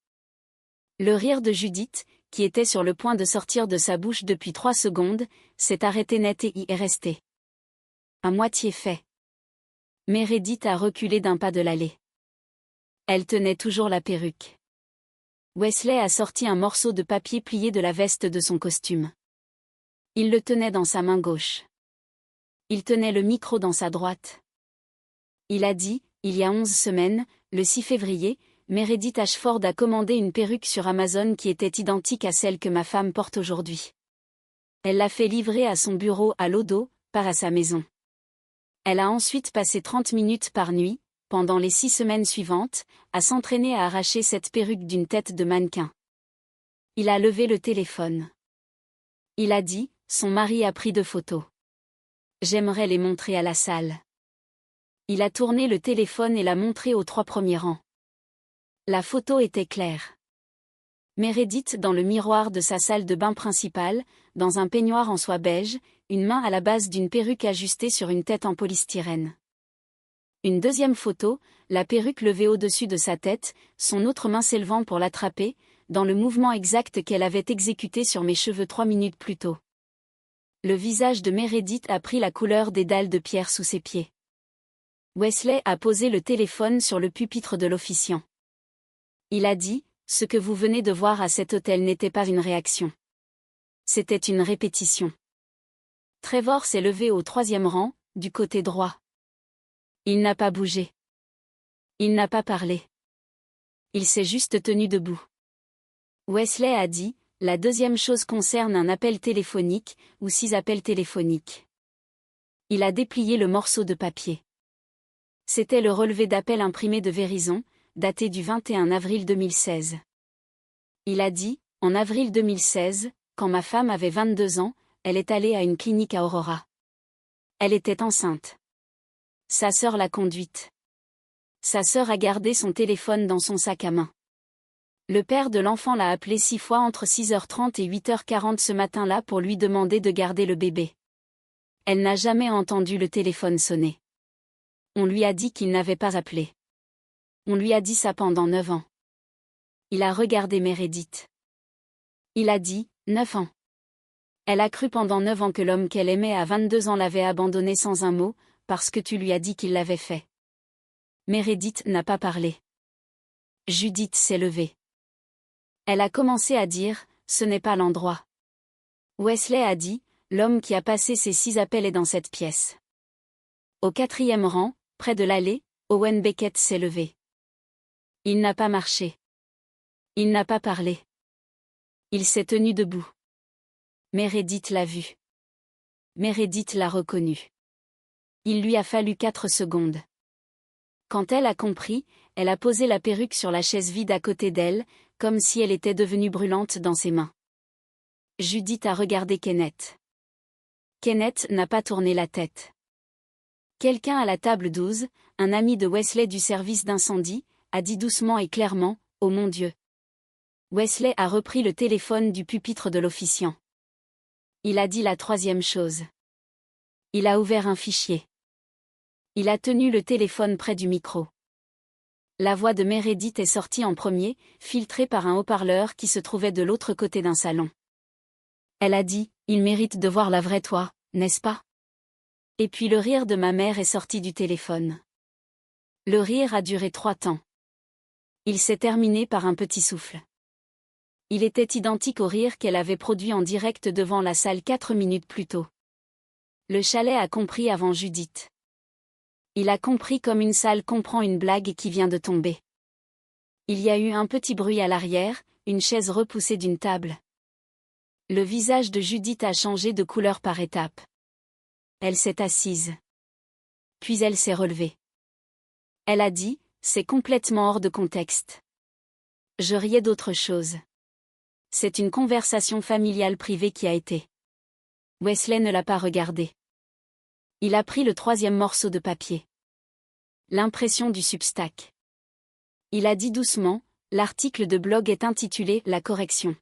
Le rire de Judith, qui était sur le point de sortir de sa bouche depuis 3 secondes, s'est arrêté net et y est resté. À moitié fait. Meredith a reculé d'un pas de l'allée. Elle tenait toujours la perruque. Wesley a sorti un morceau de papier plié de la veste de son costume. Il le tenait dans sa main gauche. Il tenait le micro dans sa droite. Il a dit, il y a 11 semaines, le 6 février, Meredith Ashford a commandé une perruque sur Amazon qui était identique à celle que ma femme porte aujourd'hui. Elle l'a fait livrer à son bureau à Lodo, pas à sa maison. Elle a ensuite passé 30 minutes par nuit, pendant les 6 semaines suivantes, à s'entraîner à arracher cette perruque d'une tête de mannequin. Il a levé le téléphone. Il a dit, son mari a pris 2 photos. J'aimerais les montrer à la salle. Il a tourné le téléphone et l'a montré aux 3 premiers rangs. La photo était claire. Meredith dans le miroir de sa salle de bain principale, dans un peignoir en soie beige, une main à la base d'une perruque ajustée sur une tête en polystyrène. Une deuxième photo, la perruque levée au-dessus de sa tête, son autre main s'élevant pour l'attraper, dans le mouvement exact qu'elle avait exécuté sur mes cheveux 3 minutes plus tôt. Le visage de Meredith a pris la couleur des dalles de pierre sous ses pieds. Wesley a posé le téléphone sur le pupitre de l'officiant. Il a dit, ce que vous venez de voir à cet hôtel n'était pas une réaction. C'était une répétition. Trevor s'est levé au 3e rang, du côté droit. Il n'a pas bougé. Il n'a pas parlé. Il s'est juste tenu debout. Wesley a dit, la deuxième chose concerne un appel téléphonique, ou 6 appels téléphoniques. Il a déplié le morceau de papier. C'était le relevé d'appel imprimé de Verizon, daté du 21 avril 2016. Il a dit, en avril 2016, quand ma femme avait 22 ans, elle est allée à une clinique à Aurora. Elle était enceinte. Sa sœur l'a conduite. Sa sœur a gardé son téléphone dans son sac à main. Le père de l'enfant l'a appelé 6 fois entre 6h30 et 8h40 ce matin-là pour lui demander de garder le bébé. Elle n'a jamais entendu le téléphone sonner. On lui a dit qu'il n'avait pas appelé. On lui a dit ça pendant 9 ans. Il a regardé Meredith. Il a dit, 9 ans. Elle a cru pendant 9 ans que l'homme qu'elle aimait à 22 ans l'avait abandonnée sans un mot, parce que tu lui as dit qu'il l'avait fait. Meredith n'a pas parlé. Judith s'est levée. Elle a commencé à dire, ce n'est pas l'endroit. Wesley a dit, l'homme qui a passé ces 6 appels est dans cette pièce. Au 4e rang, près de l'allée, Owen Beckett s'est levé. Il n'a pas marché. Il n'a pas parlé. Il s'est tenu debout. Meredith l'a vu. Meredith l'a reconnu. Il lui a fallu 4 secondes. Quand elle a compris, elle a posé la perruque sur la chaise vide à côté d'elle, comme si elle était devenue brûlante dans ses mains. Judith a regardé Kenneth. Kenneth n'a pas tourné la tête. Quelqu'un à la table 12, un ami de Wesley du service d'incendie, a dit doucement et clairement, « Oh mon Dieu !» Wesley a repris le téléphone du pupitre de l'officiant. Il a dit la 3e chose. Il a ouvert un fichier. Il a tenu le téléphone près du micro. La voix de Meredith est sortie en premier, filtrée par un haut-parleur qui se trouvait de l'autre côté d'un salon. Elle a dit, « Il mérite de voir la vraie toi, n'est-ce pas ?» Et puis le rire de ma mère est sorti du téléphone. Le rire a duré 3 temps. Il s'est terminé par un petit souffle. Il était identique au rire qu'elle avait produit en direct devant la salle 4 minutes plus tôt. Le chalet a compris avant Judith. Il a compris comme une salle comprend une blague qui vient de tomber. Il y a eu un petit bruit à l'arrière, une chaise repoussée d'une table. Le visage de Judith a changé de couleur par étapes. Elle s'est assise. Puis elle s'est relevée. Elle a dit, c'est complètement hors de contexte. Je riais d'autre chose. C'est une conversation familiale privée qui a été. Wesley ne l'a pas regardé. Il a pris le 3e morceau de papier. L'impression du Substack. Il a dit doucement, l'article de blog est intitulé « La correction ».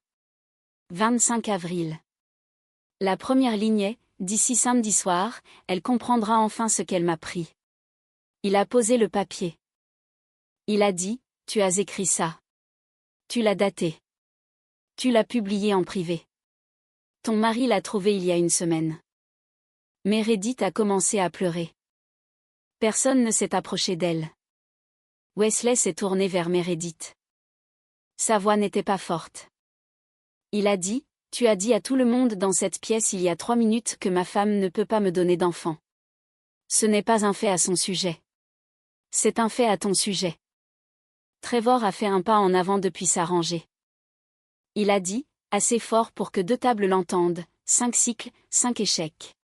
25 avril. La première ligne est, d'ici samedi soir, elle comprendra enfin ce qu'elle m'a pris. Il a posé le papier. Il a dit, tu as écrit ça. Tu l'as daté. Tu l'as publié en privé. Ton mari l'a trouvé il y a une semaine. Meredith a commencé à pleurer. Personne ne s'est approché d'elle. Wesley s'est tourné vers Meredith. Sa voix n'était pas forte. Il a dit, tu as dit à tout le monde dans cette pièce il y a 3 minutes que ma femme ne peut pas me donner d'enfant. Ce n'est pas un fait à son sujet. C'est un fait à ton sujet. Trevor a fait un pas en avant depuis sa rangée. Il a dit, assez fort pour que 2 tables l'entendent, 5 cycles, 5 échecs.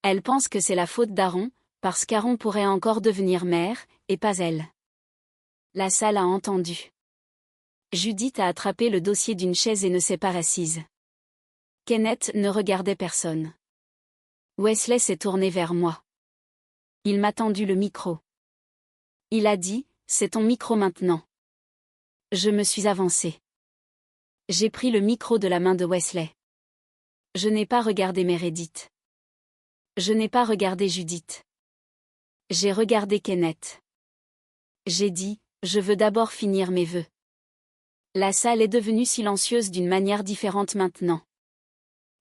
Elle pense que c'est la faute d'Aaron, parce qu'Aaron pourrait encore devenir mère, et pas elle. La salle a entendu. Judith a attrapé le dossier d'une chaise et ne s'est pas assise. Kenneth ne regardait personne. Wesley s'est tourné vers moi. Il m'a tendu le micro. Il a dit, c'est ton micro maintenant. Je me suis avancée. J'ai pris le micro de la main de Wesley. Je n'ai pas regardé Meredith. Je n'ai pas regardé Judith. J'ai regardé Kenneth. J'ai dit, je veux d'abord finir mes vœux. La salle est devenue silencieuse d'une manière différente maintenant.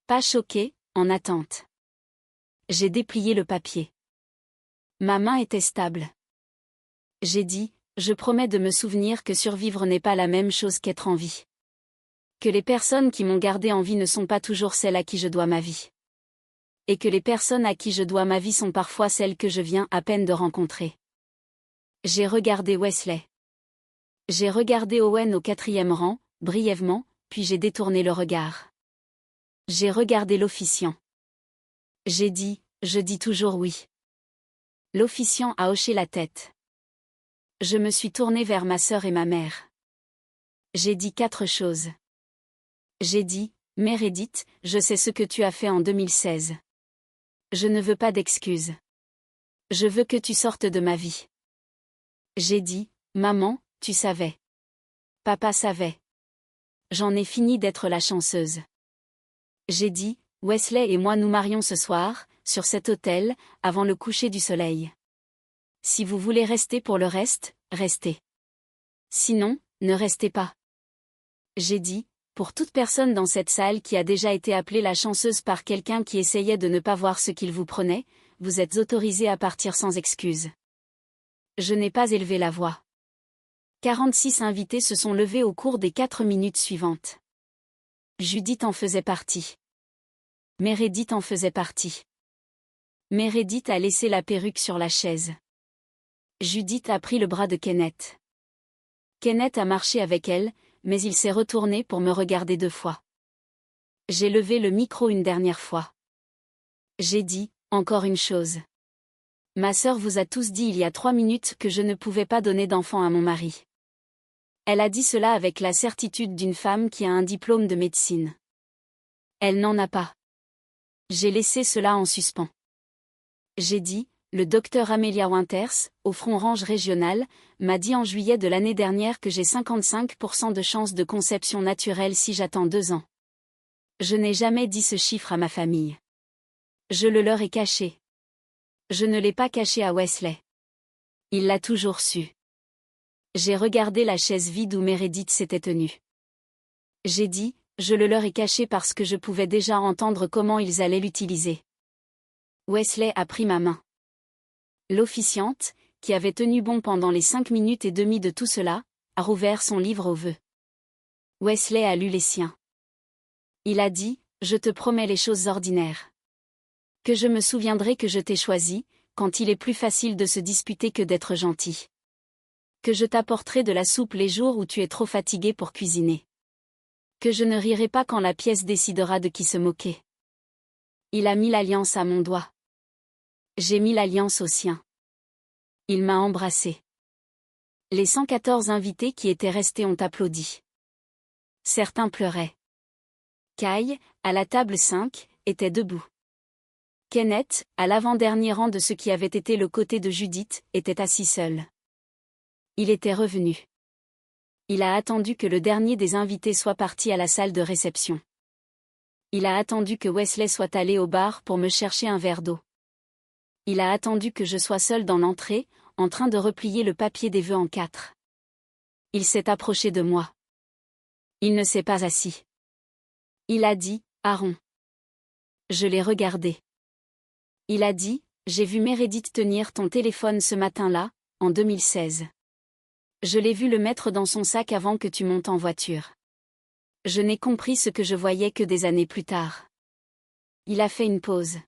Pas choquée, en attente. J'ai déplié le papier. Ma main était stable. J'ai dit, je promets de me souvenir que survivre n'est pas la même chose qu'être en vie. Que les personnes qui m'ont gardé en vie ne sont pas toujours celles à qui je dois ma vie. Et que les personnes à qui je dois ma vie sont parfois celles que je viens à peine de rencontrer. J'ai regardé Wesley. J'ai regardé Owen au 4e rang, brièvement, puis j'ai détourné le regard. J'ai regardé l'officiant. J'ai dit, je dis toujours oui. L'officiant a hoché la tête. Je me suis tournée vers ma sœur et ma mère. J'ai dit 4 choses. J'ai dit, Mère Edith, je sais ce que tu as fait en 2016. Je ne veux pas d'excuses. Je veux que tu sortes de ma vie. J'ai dit, Maman, tu savais. Papa savait. J'en ai fini d'être la chanceuse. J'ai dit, Wesley et moi nous marions ce soir, sur cet autel, avant le coucher du soleil. Si vous voulez rester pour le reste, restez. Sinon, ne restez pas. J'ai dit, pour toute personne dans cette salle qui a déjà été appelée la chanceuse par quelqu'un qui essayait de ne pas voir ce qu'il vous prenait, vous êtes autorisé à partir sans excuse. Je n'ai pas élevé la voix. 46 invités se sont levés au cours des 4 minutes suivantes. Judith en faisait partie. Meredith en faisait partie. Meredith a laissé la perruque sur la chaise. Judith a pris le bras de Kenneth. Kenneth a marché avec elle, mais il s'est retourné pour me regarder 2 fois. J'ai levé le micro une dernière fois. J'ai dit, encore une chose. Ma sœur vous a tous dit il y a 3 minutes que je ne pouvais pas donner d'enfant à mon mari. Elle a dit cela avec la certitude d'une femme qui a un diplôme de médecine. Elle n'en a pas. J'ai laissé cela en suspens. J'ai dit, le docteur Amelia Winters, au Front Range régional, m'a dit en juillet de l'année dernière que j'ai 55% de chances de conception naturelle si j'attends 2 ans. Je n'ai jamais dit ce chiffre à ma famille. Je le leur ai caché. Je ne l'ai pas caché à Wesley. Il l'a toujours su. J'ai regardé la chaise vide où Meredith s'était tenue. J'ai dit, je le leur ai caché parce que je pouvais déjà entendre comment ils allaient l'utiliser. Wesley a pris ma main. L'officiante, qui avait tenu bon pendant les 5 minutes et demie de tout cela, a rouvert son livre aux vœux. Wesley a lu les siens. Il a dit, je te promets les choses ordinaires. Que je me souviendrai que je t'ai choisi, quand il est plus facile de se disputer que d'être gentil. Que je t'apporterai de la soupe les jours où tu es trop fatigué pour cuisiner. Que je ne rirai pas quand la pièce décidera de qui se moquer. Il a mis l'alliance à mon doigt. J'ai mis l'alliance au sien. Il m'a embrassé. Les 114 invités qui étaient restés ont applaudi. Certains pleuraient. Kai, à la table 5, était debout. Kenneth, à l'avant-dernier rang de ce qui avait été le côté de Judith, était assis seul. Il était revenu. Il a attendu que le dernier des invités soit parti à la salle de réception. Il a attendu que Wesley soit allé au bar pour me chercher un verre d'eau. Il a attendu que je sois seul dans l'entrée, en train de replier le papier des vœux en 4. Il s'est approché de moi. Il ne s'est pas assis. Il a dit, Aaron. Je l'ai regardé. Il a dit, j'ai vu Meredith tenir ton téléphone ce matin-là, en 2016. Je l'ai vu le mettre dans son sac avant que tu montes en voiture. Je n'ai compris ce que je voyais que des années plus tard. Il a fait une pause.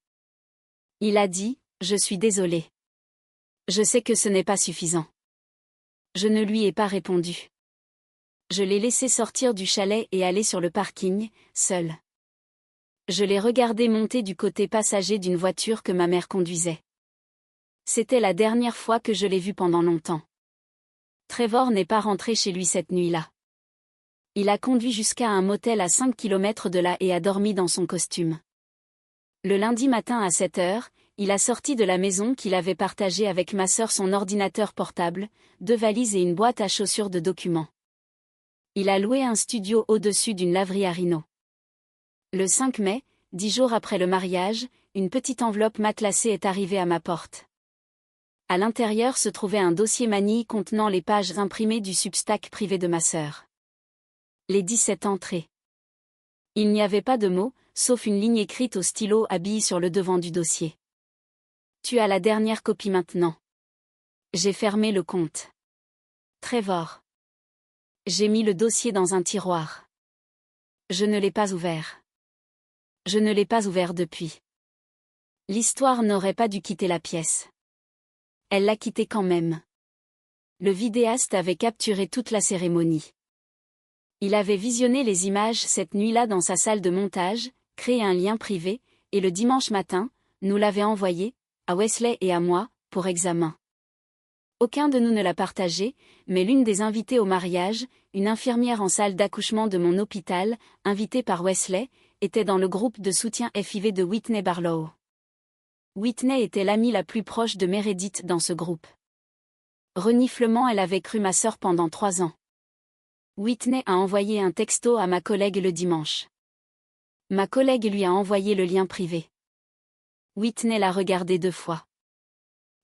Il a dit, je suis désolé. Je sais que ce n'est pas suffisant. Je ne lui ai pas répondu. Je l'ai laissé sortir du chalet et aller sur le parking, seul. Je l'ai regardé monter du côté passager d'une voiture que ma mère conduisait. C'était la dernière fois que je l'ai vu pendant longtemps. Trevor n'est pas rentré chez lui cette nuit-là. Il a conduit jusqu'à un motel à 5 km de là et a dormi dans son costume. Le lundi matin à 7 heures, il a sorti de la maison qu'il avait partagée avec ma sœur son ordinateur portable, 2 valises et une boîte à chaussures de documents. Il a loué un studio au-dessus d'une laverie à Rhino. Le 5 mai, 10 jours après le mariage, une petite enveloppe matelassée est arrivée à ma porte. À l'intérieur se trouvait un dossier manille contenant les pages imprimées du Substack privé de ma sœur. Les 17 entrées. Il n'y avait pas de mots, sauf une ligne écrite au stylo à billes sur le devant du dossier. Tu as la dernière copie maintenant. J'ai fermé le compte. Trevor. J'ai mis le dossier dans un tiroir. Je ne l'ai pas ouvert. Je ne l'ai pas ouvert depuis. L'histoire n'aurait pas dû quitter la pièce. Elle l'a quitté quand même. Le vidéaste avait capturé toute la cérémonie. Il avait visionné les images cette nuit-là dans sa salle de montage, créé un lien privé, et le dimanche matin, nous l'avait envoyé, à Wesley et à moi, pour examen. Aucun de nous ne l'a partagé, mais l'une des invitées au mariage, une infirmière en salle d'accouchement de mon hôpital, invitée par Wesley, était dans le groupe de soutien FIV de Whitney Barlow. Whitney était l'amie la plus proche de Meredith dans ce groupe. Reniflement, elle avait cru ma sœur pendant 3 ans. Whitney a envoyé un texto à ma collègue le dimanche. Ma collègue lui a envoyé le lien privé. Whitney l'a regardé 2 fois.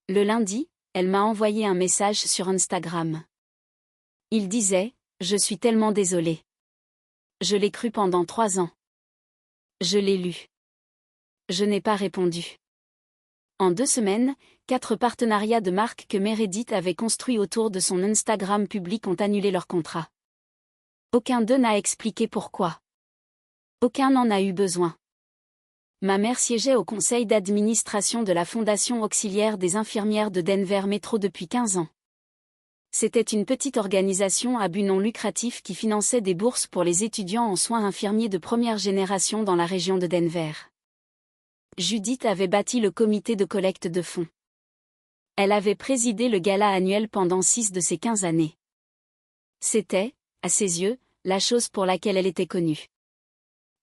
Le lundi, elle m'a envoyé un message sur Instagram. Il disait « Je suis tellement désolée. Je l'ai cru pendant 3 ans. Je l'ai lu. Je n'ai pas répondu. » En 2 semaines, 4 partenariats de marques que Meredith avait construits autour de son Instagram public ont annulé leur contrat. Aucun d'eux n'a expliqué pourquoi. Aucun n'en a eu besoin. Ma mère siégeait au conseil d'administration de la Fondation auxiliaire des infirmières de Denver Metro depuis 15 ans. C'était une petite organisation à but non lucratif qui finançait des bourses pour les étudiants en soins infirmiers de première génération dans la région de Denver. Judith avait bâti le comité de collecte de fonds. Elle avait présidé le gala annuel pendant 6 de ces 15 années. C'était, à ses yeux, la chose pour laquelle elle était connue.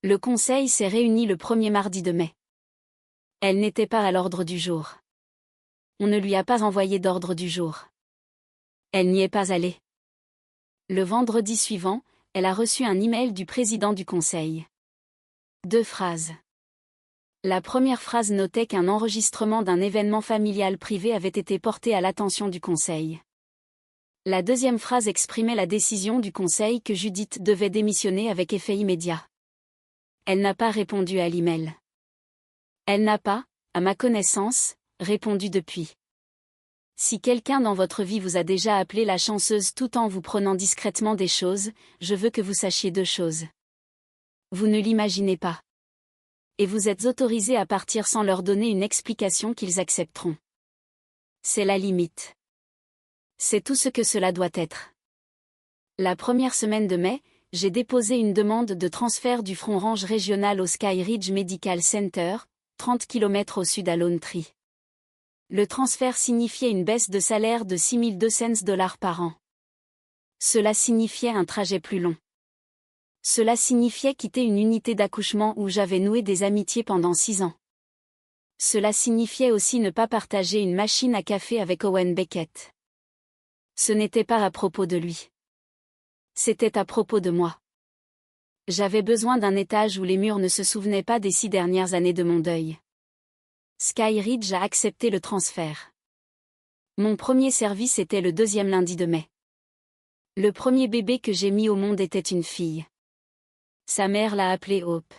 Le conseil s'est réuni le premier mardi de mai. Elle n'était pas à l'ordre du jour. On ne lui a pas envoyé d'ordre du jour. Elle n'y est pas allée. Le vendredi suivant, elle a reçu un email du président du conseil. 2 phrases. La première phrase notait qu'un enregistrement d'un événement familial privé avait été porté à l'attention du conseil. La deuxième phrase exprimait la décision du conseil que Judith devait démissionner avec effet immédiat. Elle n'a pas répondu à l'email. Elle n'a pas, à ma connaissance, répondu depuis. Si quelqu'un dans votre vie vous a déjà appelé la chanceuse tout en vous prenant discrètement des choses, je veux que vous sachiez 2 choses. Vous ne l'imaginez pas. Et vous êtes autorisé à partir sans leur donner une explication qu'ils accepteront. C'est la limite. C'est tout ce que cela doit être. La première semaine de mai, j'ai déposé une demande de transfert du Front Range régional au Sky Ridge Medical Center, 30 km au sud à Lone Tree. Le transfert signifiait une baisse de salaire de $6,200 par an. Cela signifiait un trajet plus long. Cela signifiait quitter une unité d'accouchement où j'avais noué des amitiés pendant 6 ans. Cela signifiait aussi ne pas partager une machine à café avec Owen Beckett. Ce n'était pas à propos de lui. C'était à propos de moi. J'avais besoin d'un étage où les murs ne se souvenaient pas des 6 dernières années de mon deuil. Sky Ridge a accepté le transfert. Mon premier service était le 2e lundi de mai. Le premier bébé que j'ai mis au monde était une fille. Sa mère l'a appelée Hope.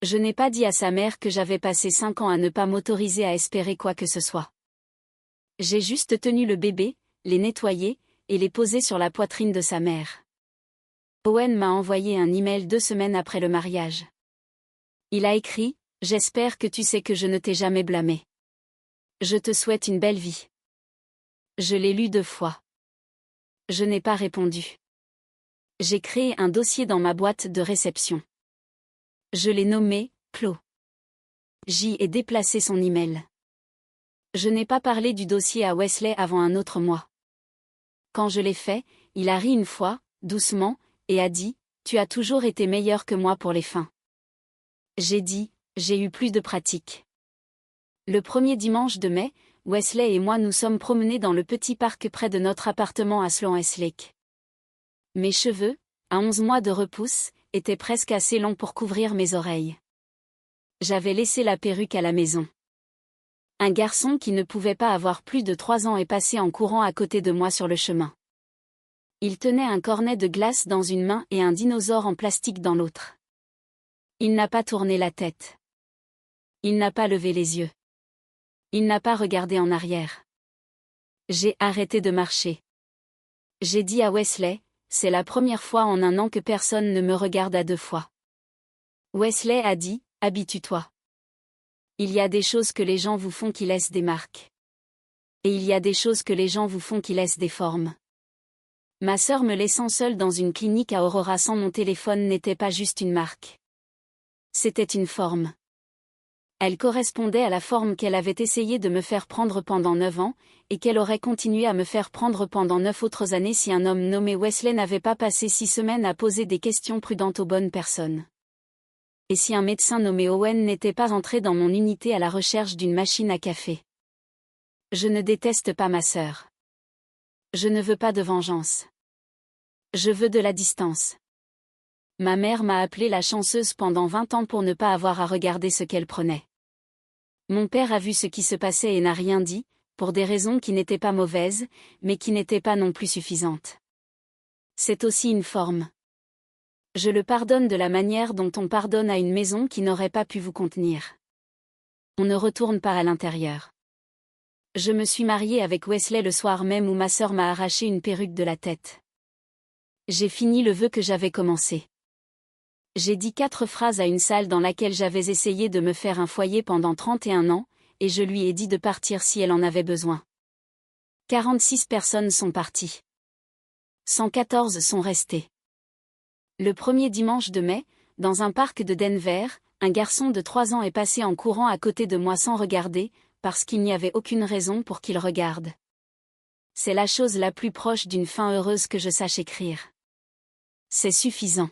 Je n'ai pas dit à sa mère que j'avais passé 5 ans à ne pas m'autoriser à espérer quoi que ce soit. J'ai juste tenu le bébé, les nettoyé, et les posé sur la poitrine de sa mère. Owen m'a envoyé un email 2 semaines après le mariage. Il a écrit « J'espère que tu sais que je ne t'ai jamais blâmé. Je te souhaite une belle vie. » Je l'ai lu 2 fois. Je n'ai pas répondu. J'ai créé un dossier dans ma boîte de réception. Je l'ai nommé « Chloe ». J'y ai déplacé son email. Je n'ai pas parlé du dossier à Wesley avant un autre mois. Quand je l'ai fait, il a ri une fois, doucement, et a dit « Tu as toujours été meilleur que moi pour les fins. » J'ai dit « J'ai eu plus de pratique. » Le premier dimanche de mai, Wesley et moi nous sommes promenés dans le petit parc près de notre appartement à Sloan Lake. Mes cheveux, à 11 mois de repousse, étaient presque assez longs pour couvrir mes oreilles. J'avais laissé la perruque à la maison. Un garçon qui ne pouvait pas avoir plus de 3 ans est passé en courant à côté de moi sur le chemin. Il tenait un cornet de glace dans une main et un dinosaure en plastique dans l'autre. Il n'a pas tourné la tête. Il n'a pas levé les yeux. Il n'a pas regardé en arrière. J'ai arrêté de marcher. J'ai dit à Wesley, c'est la première fois en 1 an que personne ne me regarde à 2 fois. Wesley a dit, habitue-toi. Il y a des choses que les gens vous font qui laissent des marques. Et il y a des choses que les gens vous font qui laissent des formes. Ma sœur me laissant seule dans une clinique à Aurora sans mon téléphone n'était pas juste une marque. C'était une forme. Elle correspondait à la forme qu'elle avait essayé de me faire prendre pendant 9 ans, et qu'elle aurait continué à me faire prendre pendant 9 autres années si un homme nommé Wesley n'avait pas passé 6 semaines à poser des questions prudentes aux bonnes personnes. Et si un médecin nommé Owen n'était pas entré dans mon unité à la recherche d'une machine à café. Je ne déteste pas ma sœur. Je ne veux pas de vengeance. Je veux de la distance. Ma mère m'a appelée la chanceuse pendant 20 ans pour ne pas avoir à regarder ce qu'elle prenait. Mon père a vu ce qui se passait et n'a rien dit, pour des raisons qui n'étaient pas mauvaises, mais qui n'étaient pas non plus suffisantes. C'est aussi une forme. Je le pardonne de la manière dont on pardonne à une maison qui n'aurait pas pu vous contenir. On ne retourne pas à l'intérieur. Je me suis mariée avec Wesley le soir même où ma sœur m'a arraché une perruque de la tête. J'ai fini le vœu que j'avais commencé. J'ai dit 4 phrases à une salle dans laquelle j'avais essayé de me faire un foyer pendant 31 ans, et je lui ai dit de partir si elle en avait besoin. 46 personnes sont parties. 114 sont restées. Le premier dimanche de mai, dans un parc de Denver, un garçon de 3 ans est passé en courant à côté de moi sans regarder, parce qu'il n'y avait aucune raison pour qu'il regarde. C'est la chose la plus proche d'une fin heureuse que je sache écrire. C'est suffisant.